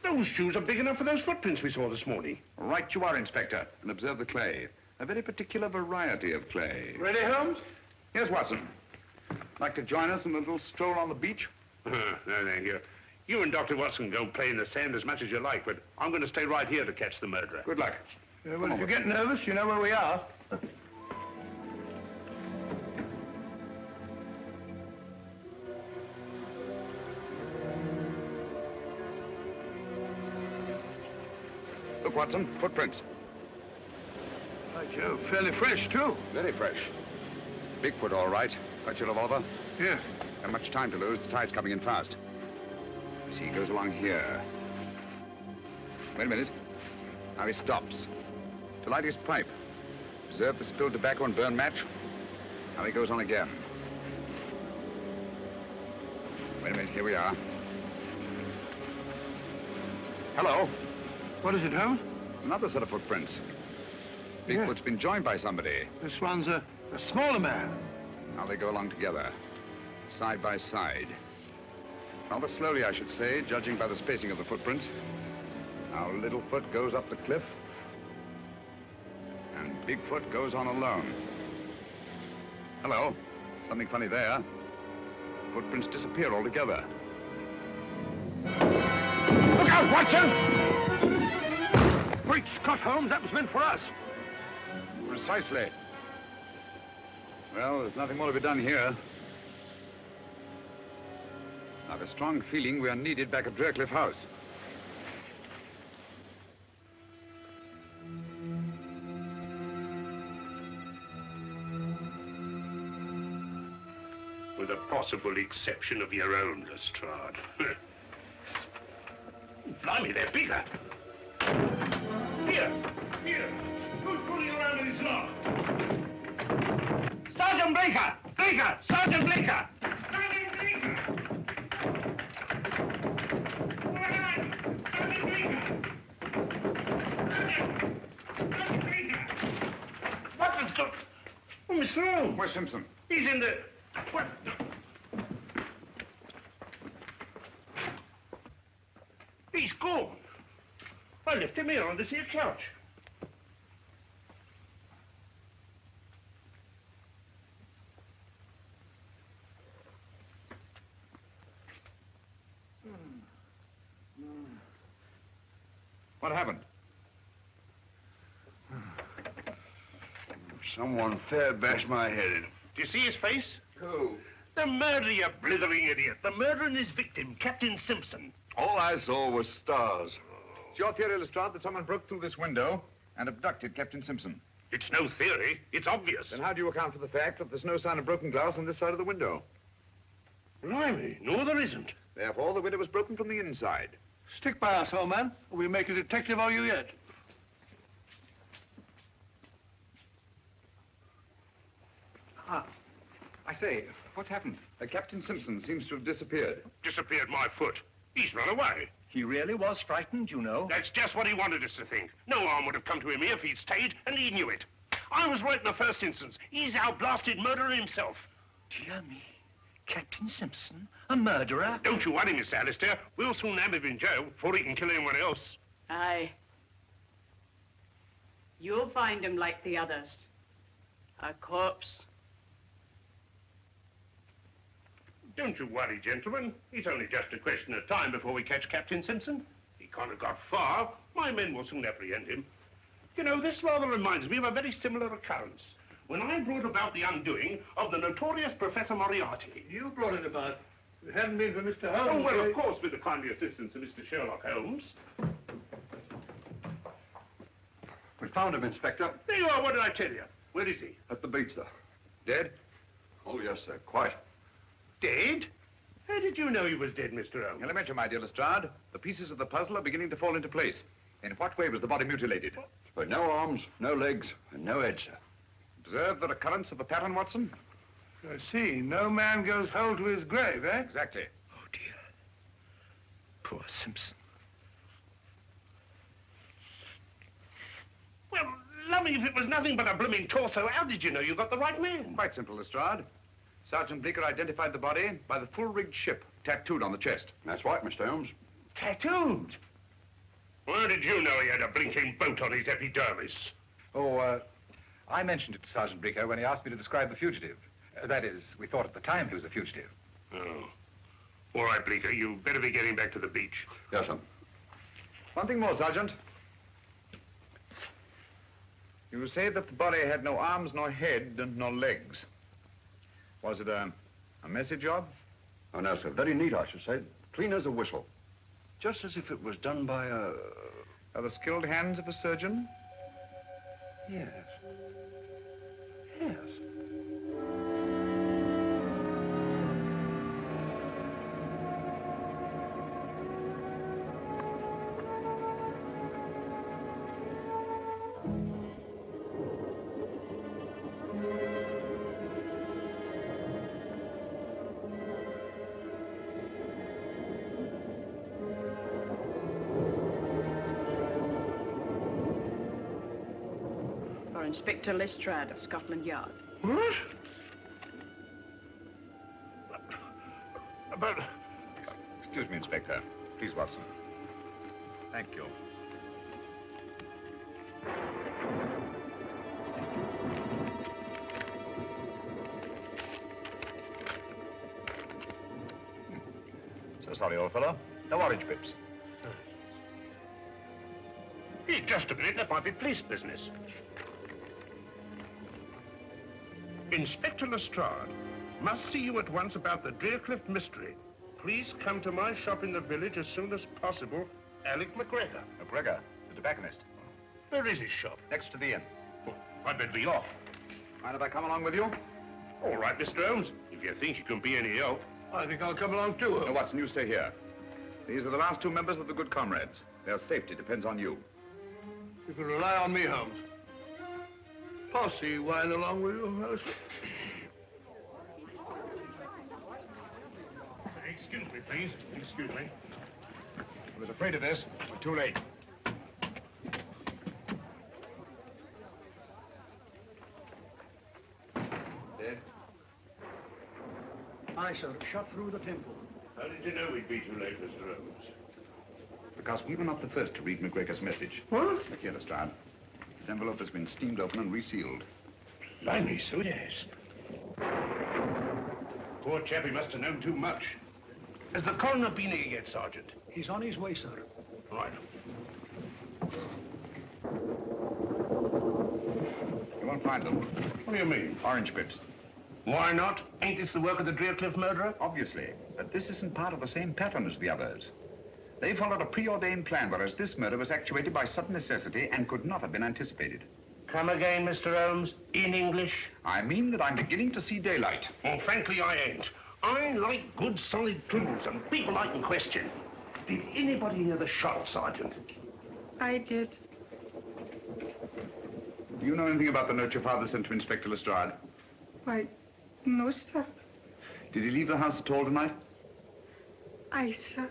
Those shoes are big enough for those footprints we saw this morning. Right you are, Inspector. And observe the clay. A very particular variety of clay. Ready, Holmes? Yes, Watson. Like to join us in a little stroll on the beach? No, thank you. You and Dr. Watson go play in the sand as much as you like, but I'm going to stay right here to catch the murderer. Good luck. Well, if you get nervous, you know where we are. Look, Watson, footprints. By Jove, fairly fresh, too. Very fresh. Bigfoot, all right. Got your revolver? Yeah. Not much time to lose. The tide's coming in fast. See, he goes along here. Wait a minute. Now he stops. To light his pipe. Observe the spilled tobacco and burned match. Now he goes on again. Wait a minute, here we are. Hello. What is it, Holmes? Another set of footprints. Bigfoot's been joined by somebody. This one's a smaller man. Now they go along together, side by side. Rather slowly, I should say, judging by the spacing of the footprints. Now Littlefoot goes up the cliff, and Bigfoot goes on alone. Hello. Something funny there. Footprints disappear altogether. Look out, Watson! Great Scott, Holmes, that was meant for us. Precisely. Well, there's nothing more to be done here. I have a strong feeling we are needed back at Draycliffe House. With the possible exception of your own, Lestrade. Blimey, they're bigger. Here. Who's pulling around in this lock? Sergeant Bleecker! Bleecker! Sergeant Bleecker! Sergeant Bleecker! Sergeant Bleecker! Sergeant Bleecker! What has got... Oh, Mr. Holmes. Where's Simpson? He's in the... What? He's gone. I left him here on this here couch. What happened? Someone fair bashed my head in. Do you see his face? Who? The murderer, you blithering idiot. The murderer and his victim, Captain Simpson. All I saw was stars. It's your theory, Lestrade, that someone broke through this window and abducted Captain Simpson. It's no theory. It's obvious. Then how do you account for the fact that there's no sign of broken glass on this side of the window? Blimey, no, there isn't. Therefore, the window was broken from the inside. Stick by us, old man. We'll make a detective of you yet. I say, what's happened? Captain Simpson seems to have disappeared. Disappeared my foot. He's run away. He really was frightened, you know. That's just what he wanted us to think. No harm would have come to him here if he'd stayed, and he knew it. I was right in the first instance. He's our blasted murderer himself. Dear me. Captain Simpson, a murderer? Don't you worry, Mr. Alistair. We'll soon have him in jail before he can kill anyone else. Aye. You'll find him like the others. A corpse. Don't you worry, gentlemen. It's only just a question of time before we catch Captain Simpson. He can't have got far. My men will soon apprehend him. You know, this rather reminds me of a very similar occurrence. When I brought about the undoing of the notorious Professor Moriarty. You brought it about. If it hadn't been for Mr. Holmes... Oh, well, of course, with the kindly assistance of Mr. Sherlock Holmes. We found him, Inspector. There you are. What did I tell you? Where is he? At the beach, sir. Dead? Oh, yes, sir. Quite. Dead? How did you know he was dead, Mr. Holmes? Elementary, my dear Lestrade. The pieces of the puzzle are beginning to fall into place. In what way was the body mutilated? But no arms, no legs, and no head, sir. Observe the recurrence of a pattern, Watson? I see. No man goes whole to his grave, eh? Exactly. Oh, dear. Poor Simpson. Well, lummy, if it was nothing but a blooming torso, how did you know you got the right man? Quite simple, Lestrade. Sergeant Bleecker identified the body by the full-rigged ship tattooed on the chest. That's right, Mr. Holmes. Tattooed? Where did you know he had a blinking boat on his epidermis? Oh, I mentioned it to Sergeant Bleecker when he asked me to describe the fugitive. That is, we thought at the time he was a fugitive. Oh. All right, Bleecker, you better be getting back to the beach. Yes, sir. One thing more, Sergeant. You say that the body had no arms, nor head, and no legs. Was it a messy job? Oh, no, sir. Very neat, I should say. Clean as a whistle. Just as if it was done by a... Are the skilled hands of a surgeon? Yes. Yes. Inspector Lestrade of Scotland Yard. What? But... Excuse me, Inspector. Please, Watson. Thank you. So sorry, old fellow. No orange pips. Hey, just a minute. That might be police business. Inspector Lestrade must see you at once about the Drearcliff mystery. Please come to my shop in the village as soon as possible. Alec McGregor. McGregor, the tobacconist. Where is his shop? Next to the inn. Oh, I'd better be off. Mind if I come along with you? All right, Mr. Holmes. If you think you can be any help. I think I'll come along too, Holmes. No, Watson, you stay here. These are the last two members of the Good Comrades. Their safety depends on you. You can rely on me, Holmes. Posse wine along with you, Alistair? Excuse me, please. Excuse me. I was afraid of this. We're too late. Dead? Aye, sir. Shot through the temple. How did you know we'd be too late, Mr. Holmes? Because we were not the first to read McGregor's message. What? Look here, Lestrade. This envelope has been steamed open and resealed. Blimey, so it has. Poor chap, he must have known too much. Has the coroner been here yet, Sergeant? He's on his way, sir. Right. You won't find them. What do you mean? Orange pips. Why not? Ain't this the work of the Drearcliff murderer? Obviously. But this isn't part of the same pattern as the others. They followed a preordained plan, whereas this murder was actuated by sudden necessity and could not have been anticipated. Come again, Mr. Holmes, in English. I mean that I'm beginning to see daylight. Well, frankly, I ain't. I like good, solid clues and people I can question. Did anybody hear the shot, Sergeant? I did. Do you know anything about the note your father sent to Inspector Lestrade? Why, no, sir. Did he leave the house at all tonight? Aye, sir.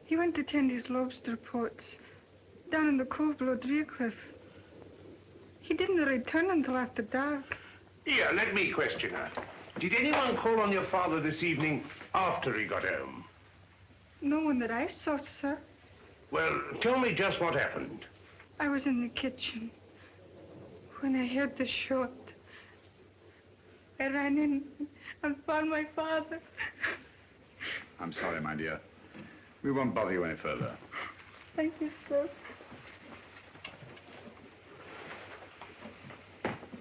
He went to tend his lobster pots down in the cove below Driercliff. He didn't return until after dark. Here, let me question her. Did anyone call on your father this evening after he got home? No one that I saw, sir. Well, tell me just what happened. I was in the kitchen when I heard the shot. I ran in and found my father. I'm sorry, my dear. We won't bother you any further. Thank you, sir.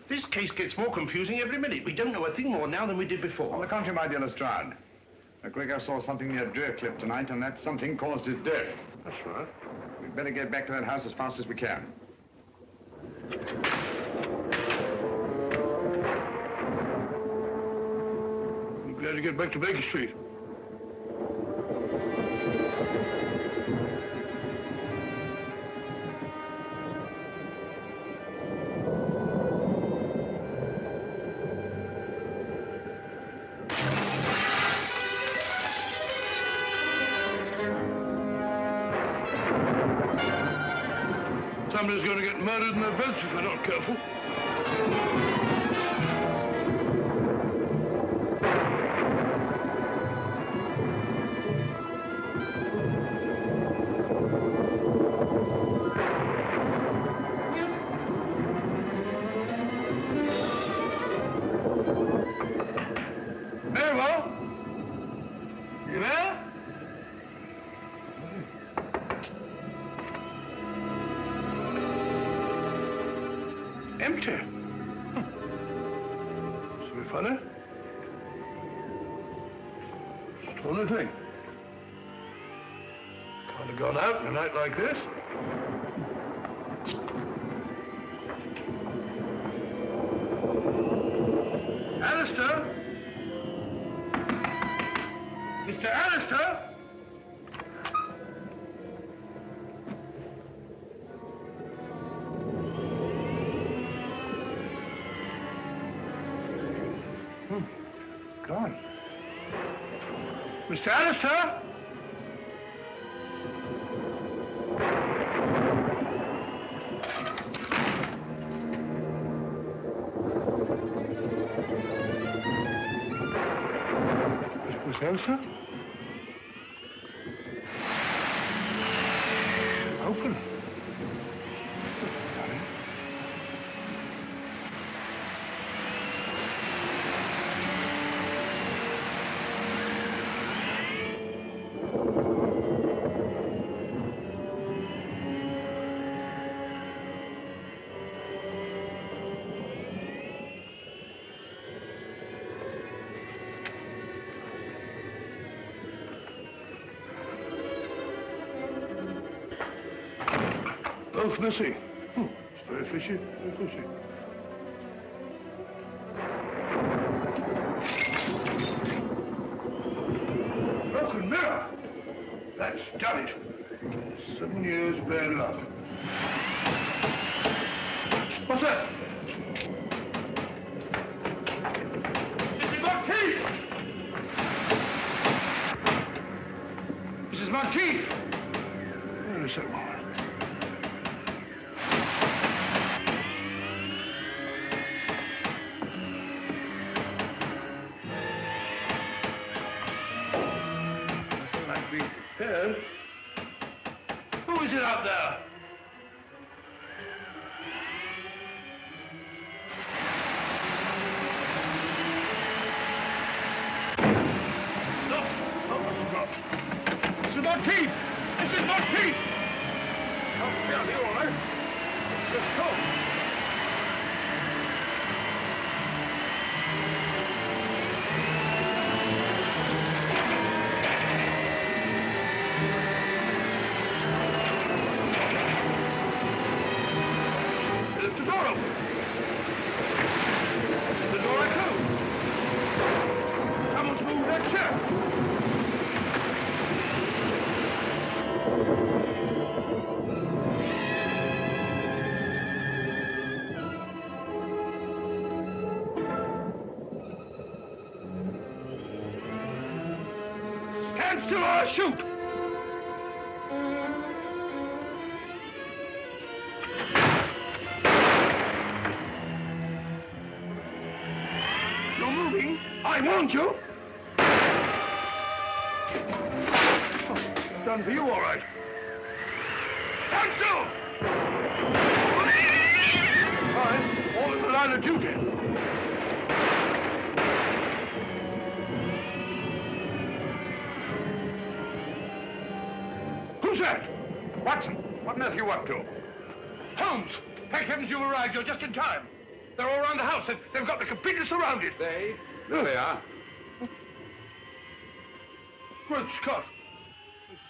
This case gets more confusing every minute. We don't know a thing more now than we did before. On the contrary, my dear Lestrade. McGregor saw something near Driercliff tonight, and that something caused his death. That's right. We'd better get back to that house as fast as we can. I'm glad to get back to Baker Street. Somebody's going to get murdered in their beds if they're not careful. Mabel? You there? Empty. Something funny? It's the only thing. Can't have gone out in a night like this. Alistair? Mr. Alistair? Gone. Mr. Alistair? Mr. Alistair? Open. Both missing. It's very fishy, very fishy. Broken mirror. That's done it. 7 years bad luck. What's that? Mrs. Marquis! Mrs. Marquis! Wait a second. Ed? Who is it out there? No, Mrs. Marquis! Mrs. Marquis! Mrs. Marquis! I'll be out here, all right. Let's go. Stand still or I'll shoot! I warned you. Oh, done for you, all right. 1, 2! All right, all in the line of duty. Who's that? Watson, what on earth are you up to? Holmes! Thank heavens you arrived. You're just in time. They're all around the house. They've got me completely surrounded. There they are. Great Scott.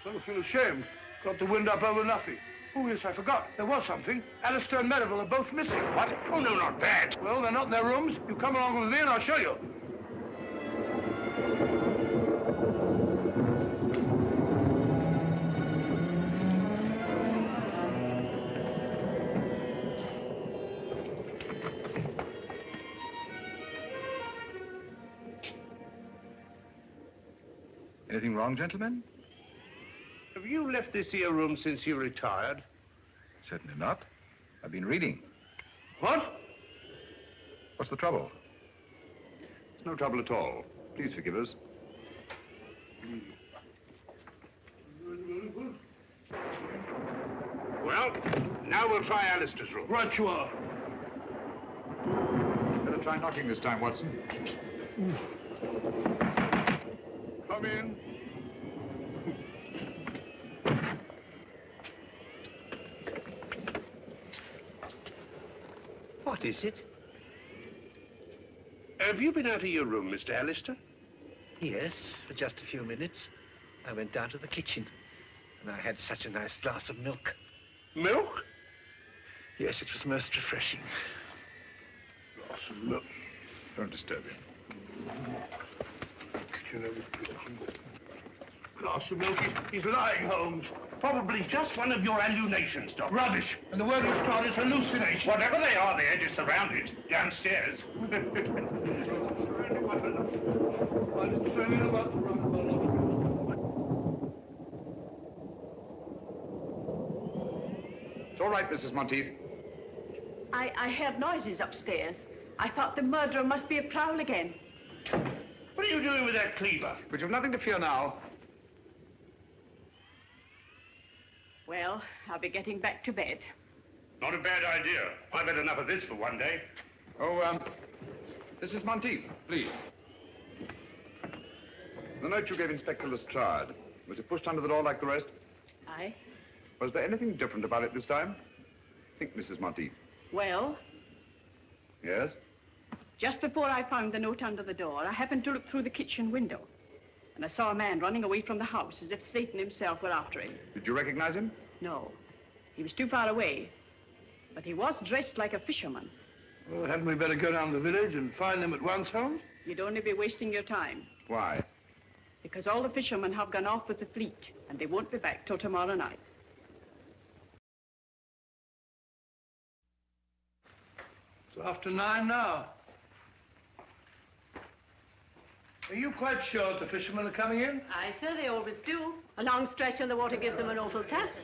I feel ashamed. Got the wind up over nothing. Oh, yes, I forgot. There was something. Alistair and Merivale are both missing. What? Oh, no, not that. Well, they're not in their rooms. You come along with me and I'll show you. Anything wrong, gentlemen? Have you left this here room since you retired? Certainly not. I've been reading. What? What's the trouble? It's no trouble at all. Please forgive us. Well, now we'll try Alistair's room. Right you are. Better try knocking this time, Watson. Come in. What is it? Have you been out of your room, Mr. Alistair? Yes, for just a few minutes. I went down to the kitchen, and I had such a nice glass of milk. Milk? Yes, it was most refreshing. Glass of milk. Don't disturb him. Glass of milk. He's lying, Holmes. Probably just one of your hallucinations, Doctor. Rubbish. And the word you start is hallucination. Whatever they are, they're just surrounded downstairs. It's all right, Mrs. Monteith. I heard noises upstairs. I thought the murderer must be a prowl again. What are you doing with that cleaver? But you've nothing to fear now. Well, I'll be getting back to bed. Not a bad idea. I've had enough of this for one day. Oh, Mrs. Monteith, please. The note you gave Inspector Lestrade, was it pushed under the door like the rest? Aye. Was there anything different about it this time? Think, Mrs. Monteith. Well, Yes? just before I found the note under the door, I happened to look through the kitchen window. And I saw a man running away from the house as if Satan himself were after him. Did you recognize him? No, he was too far away. But he was dressed like a fisherman. Well, hadn't we better go down to the village and find them at once, Holmes? You'd only be wasting your time. Why? Because all the fishermen have gone off with the fleet, and they won't be back till tomorrow night. It's after 9 now. Are you quite sure the fishermen are coming in? Aye, sir, they always do. A long stretch on the water gives them an awful cast.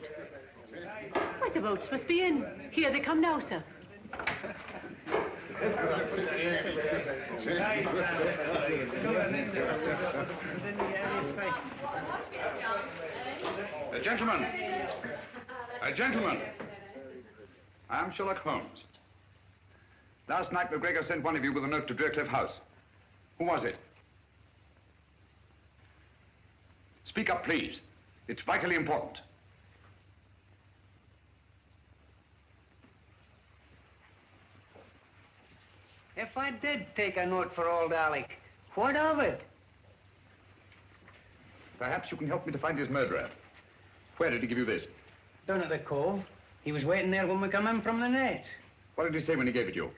Why, the boats must be in. Here they come now, sir. Gentlemen. Gentlemen. I am Sherlock Holmes. Last night, McGregor sent one of you with a note to Driercliff House. Who was it? Speak up, please. It's vitally important. If I did take a note for old Alec, what of it? Perhaps you can help me to find his murderer. Where did he give you this? Down at the cove. He was waiting there when we come in from the net. What did he say when he gave it you?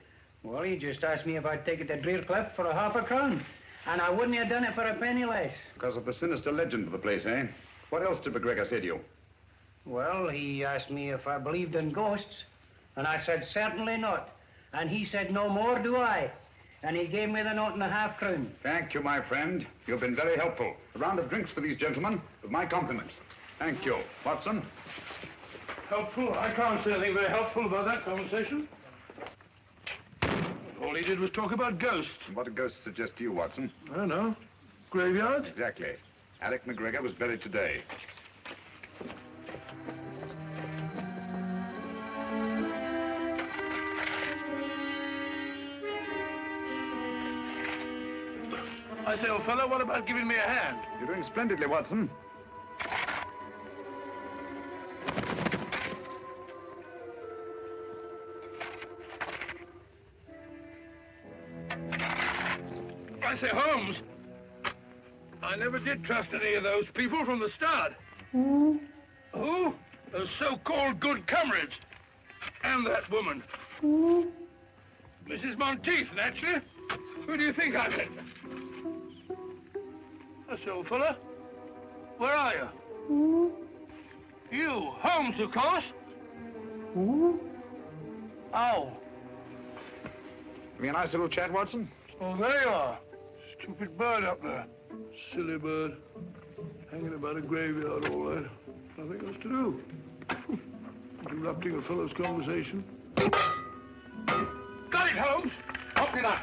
Well, he just asked me if I'd take it to Driercliff for ½ crown. And I wouldn't have done it for a penny less. Because of the sinister legend of the place, eh? What else did McGregor say to you? Well, he asked me if I believed in ghosts. And I said, certainly not. And he said, no more do I. And he gave me the note and ½ crown. Thank you, my friend. You've been very helpful. A round of drinks for these gentlemen, with my compliments. Thank you. Watson? Helpful? I can't say anything very helpful about that conversation. All he he did was talk about ghosts. And what do ghosts suggest to you, Watson? I don't know. Graveyard? Exactly. Alec McGregor was buried today. I say, old fellow, what about giving me a hand? You're doing splendidly, Watson. I say, Holmes, I never did trust any of those people from the start. Who? Who? Those so-called good comrades. And that woman. Mrs. Monteith, naturally. Who do you think I met? That's old fella. Where are you? You, Holmes, of course. Oh. Give me a nice little chat, Watson. Oh, there you are. Stupid bird up there. Silly bird. Hanging about a graveyard all that. Nothing else to do. Interrupting a fellow's conversation. Got it, Holmes. Help me that.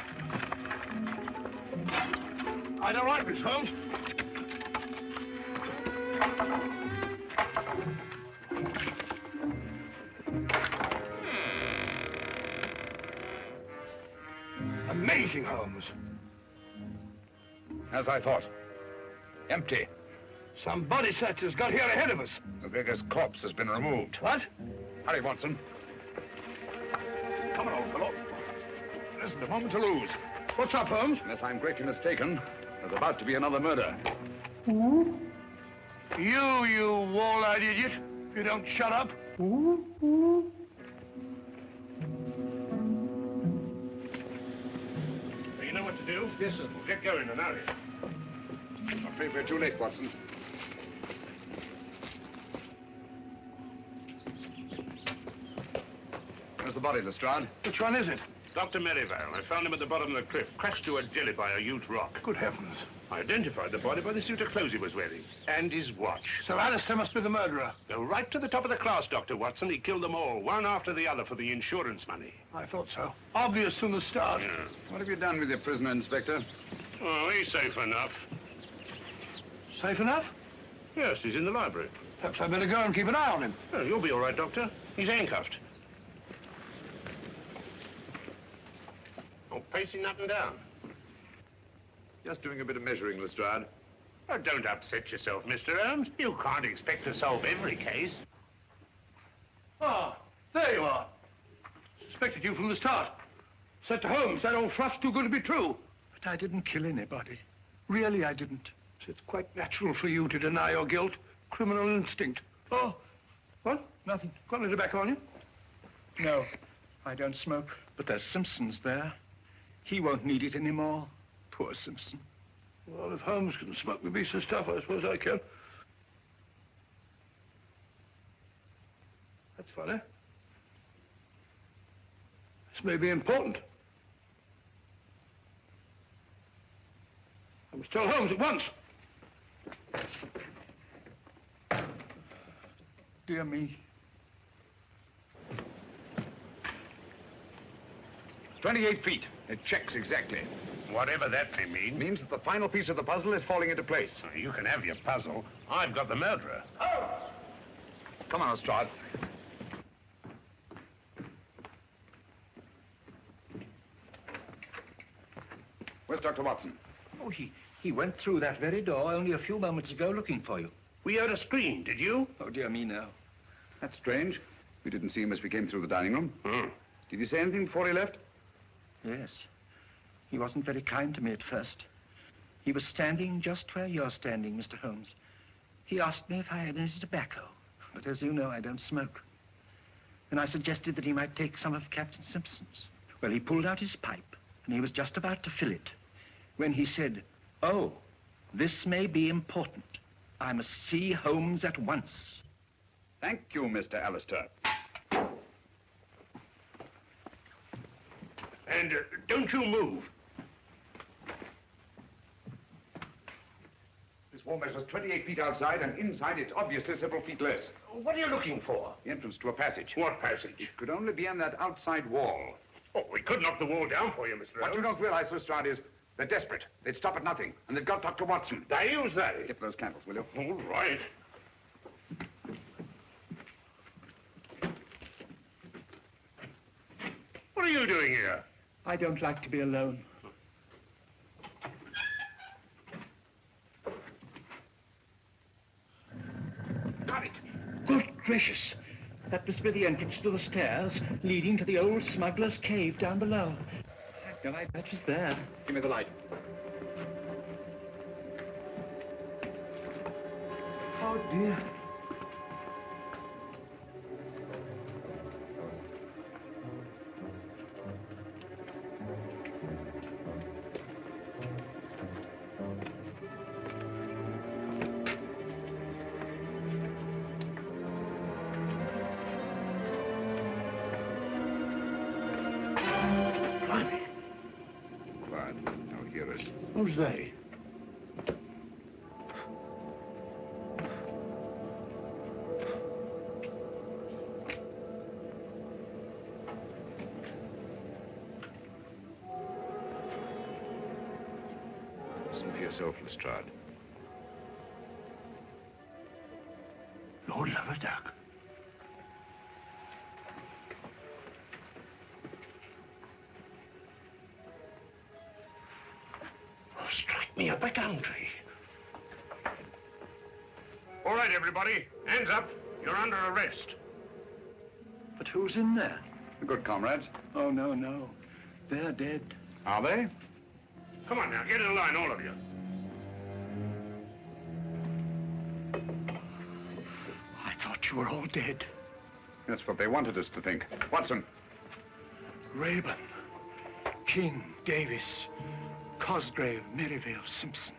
I don't like this, Holmes. Amazing, Holmes. As I thought. Empty. Some body snatchers got here ahead of us. McGregor's corpse has been removed. What? Hurry, Watson. Come on, old fellow. There isn't a moment to lose. What's up, Holmes? Unless I'm greatly mistaken, there's about to be another murder. You wall-eyed idiot. If you don't shut up. You know what to do? Yes, sir. We'll get going and hurry. I'm afraid we're too late, Watson. Where's the body, Lestrade? Which one is it? Dr. Merivale. I found him at the bottom of the cliff, crashed to a jelly by a huge rock. Good heavens. I identified the body by the suit of clothes he was wearing. And his watch. So Alistair must be the murderer. Go right to the top of the class, Dr. Watson. He killed them all, one after the other, for the insurance money. I thought so. Obvious from the start. Yeah. What have you done with your prisoner, Inspector? Oh, he's safe enough. Safe enough? Yes, he's in the library. Perhaps I'd better go and keep an eye on him. Oh, you'll be all right, Doctor. He's handcuffed. Oh, pacing up and down. Just doing a bit of measuring, Lestrade. Oh, don't upset yourself, Mr. Holmes. You can't expect to solve every case. Ah, there you are. Suspected you from the start. Said to Holmes, that old fluff's too good to be true. But I didn't kill anybody. Really, I didn't. It's quite natural for you to deny your guilt. Criminal instinct. Oh, what? Nothing. Got any tobacco on you? No, I don't smoke. But there's Simpson's there. He won't need it anymore. Poor Simpson. Well, if Holmes can smoke the beast of stuff, I suppose I can. That's funny. This may be important. I must tell Holmes at once. Dear me. 28 feet. It checks exactly. Whatever that may mean. Means that the final piece of the puzzle is falling into place. Oh, you can have your puzzle. I've got the murderer. Come on, Lestrade. Where's Dr. Watson? Oh, he went through that very door only a few moments ago looking for you. We heard a scream, did you? Oh, dear me, no. That's strange. We didn't see him as we came through the dining room. Did he say anything before he left? Yes. He wasn't very kind to me at first. He was standing just where you're standing, Mr. Holmes. He asked me if I had any tobacco, but as you know, I don't smoke. And I suggested that he might take some of Captain Simpson's. Well, he pulled out his pipe, and he was just about to fill it, when he said, "Oh, this may be important. I must see Holmes at once." Thank you, Mr. Alistair. And don't you move. This wall measures 28 feet outside, and inside it's obviously several feet less. What are you looking for? The entrance to a passage. What passage? It could only be on that outside wall. Oh, we could knock the wall down for you, Mr. What you don't realize, Lestrade, is they're desperate. They'd stop at nothing, and they've got Dr. Watson. Now, use that. Get those candles, will you? All right. What are you doing here? I don't like to be alone. Got it. Good gracious. That must be the entrance to the stairs leading to the old smuggler's cave down below. I had no idea that was there. Give me the light. Oh, dear. Who's they? Listen for yourself, Lestrade. Lord Laverdac. Strike me up a country. All right, everybody. Hands up. You're under arrest. But who's in there? The good comrades. Oh, no, no. They're dead. Are they? Come on now, get in line, all of you. I thought you were all dead. That's what they wanted us to think. Watson. Rayburn, King, Davis, Cosgrave, Merivale, Simpson.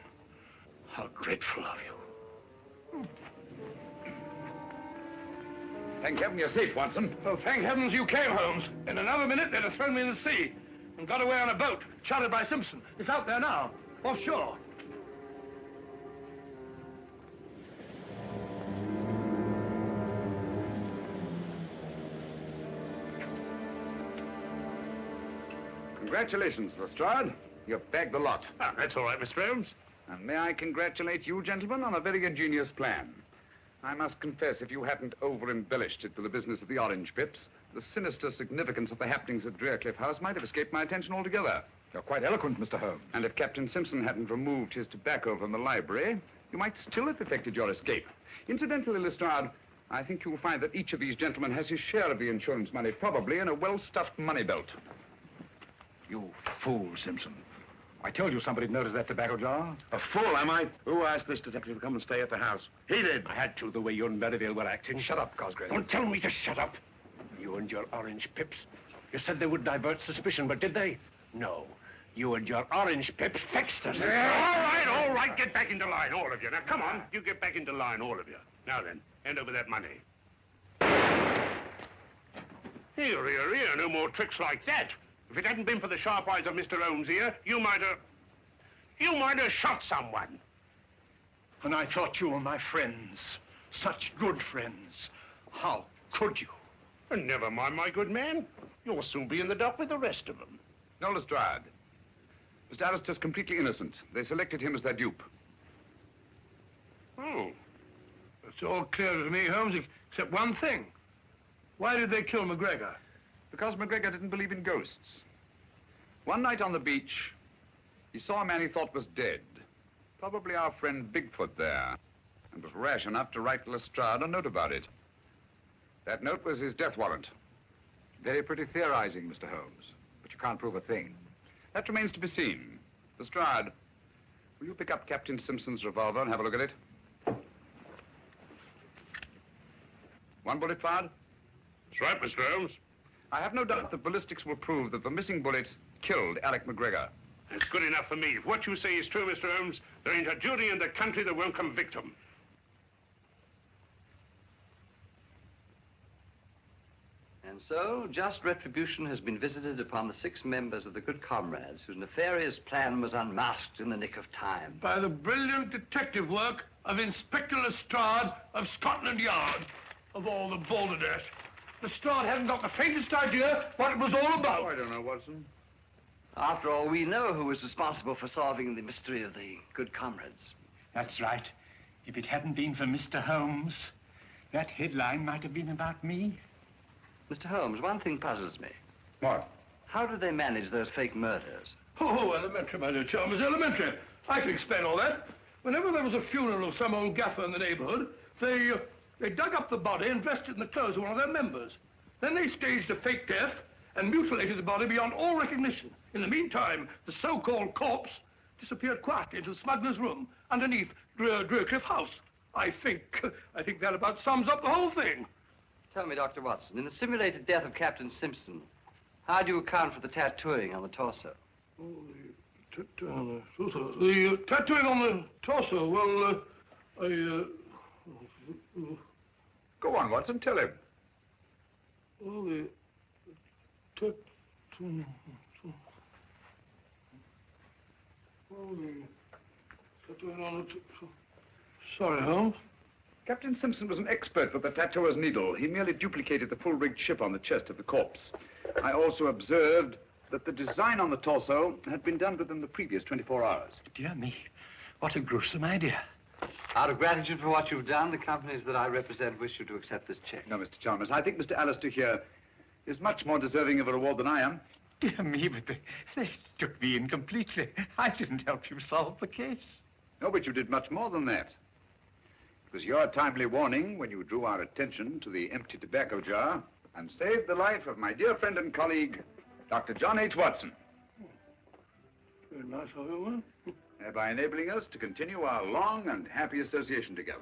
How dreadful of you. Thank heaven you're safe, Watson. Oh, thank heavens you came, Holmes. In another minute, they'd have thrown me in the sea and got away on a boat, chartered by Simpson. It's out there now, offshore. Congratulations, Lestrade. You've bagged the lot. Ah, that's all right, Mr. Holmes. And may I congratulate you, gentlemen, on a very ingenious plan. I must confess, if you hadn't over-embellished it with the business of the orange pips, the sinister significance of the happenings at Drearcliff House might have escaped my attention altogether. You're quite eloquent, Mr. Holmes. And if Captain Simpson hadn't removed his tobacco from the library, you might still have effected your escape. Incidentally, Lestrade, I think you'll find that each of these gentlemen has his share of the insurance money, probably in a well-stuffed money belt. You fool, Simpson. I told you somebody'd noticed that tobacco jar. A fool, am I? Who asked this detective to come and stay at the house? He did. I had to, the way you and Merivale were acting. Shut up, Cosgrave. Don't tell me to shut up. You and your orange pips. You said they would divert suspicion, but did they? No. You and your orange pips fixed us. All right. Get back into line, all of you. Now, come on. You get back into line, all of you. Now then, hand over that money. Here. No more tricks like that. If it hadn't been for the sharp eyes of Mr. Holmes here, you might have shot someone. And I thought you were my friends. Such good friends. How could you? And never mind, my good man. You'll soon be in the dock with the rest of them. No, Lestrade. Mr. Alistair's completely innocent. They selected him as their dupe. Oh. It's all clear to me, Holmes, except one thing. Why did they kill McGregor? Because McGregor didn't believe in ghosts. One night on the beach, he saw a man he thought was dead. Probably our friend Bigfoot there. And was rash enough to write Lestrade a note about it. That note was his death warrant. Very pretty theorizing, Mr. Holmes. But you can't prove a thing. That remains to be seen. Lestrade, will you pick up Captain Simpson's revolver and have a look at it? One bullet fired? That's right, Mr. Holmes. I have no doubt that ballistics will prove that the missing bullet killed Alec McGregor. That's good enough for me. If what you say is true, Mr. Holmes, there ain't a jury in the country that won't convict him. And so, just retribution has been visited upon the 6 members of the Good Comrades whose nefarious plan was unmasked in the nick of time. By the brilliant detective work of Inspector Lestrade of Scotland Yard, of all the balderdash. Lestrade hadn't got the faintest idea what it was all about. Oh, I don't know, Watson. After all, we know who was responsible for solving the mystery of the good comrades. That's right. If it hadn't been for Mr. Holmes, that headline might have been about me. Mr. Holmes, one thing puzzles me. What? How do they manage those fake murders? Oh, elementary, my dear Chalmers, elementary. I can explain all that. Whenever there was a funeral of some old gaffer in the neighborhood, they dug up the body and dressed it in the clothes of one of their members. Then they staged a fake death and mutilated the body beyond all recognition. In the meantime, the so-called corpse disappeared quietly into the smuggler's room underneath Drearcliff House. I think that about sums up the whole thing. Tell me, Dr. Watson, in the simulated death of Captain Simpson, how do you account for the tattooing on the torso? Oh, the tattooing on the torso, well, Go on, Watson, tell him. Well, the tattooing... Well, the tattooing on the... Sorry, Holmes. Captain Simpson was an expert with the tattooer's needle. He merely duplicated the full-rigged ship on the chest of the corpse. I also observed that the design on the torso had been done within the previous 24 hours. Dear me, what a gruesome idea. Out of gratitude for what you've done, the companies that I represent wish you to accept this check. No, Mr. Chalmers, I think Mr. Alistair here is much more deserving of a reward than I am. Dear me, but they took me in completely. I didn't help you solve the case. No, but you did much more than that. It was your timely warning when you drew our attention to the empty tobacco jar and saved the life of my dear friend and colleague, Dr. John H. Watson. Very nice of you, Thereby enabling us to continue our long and happy association together.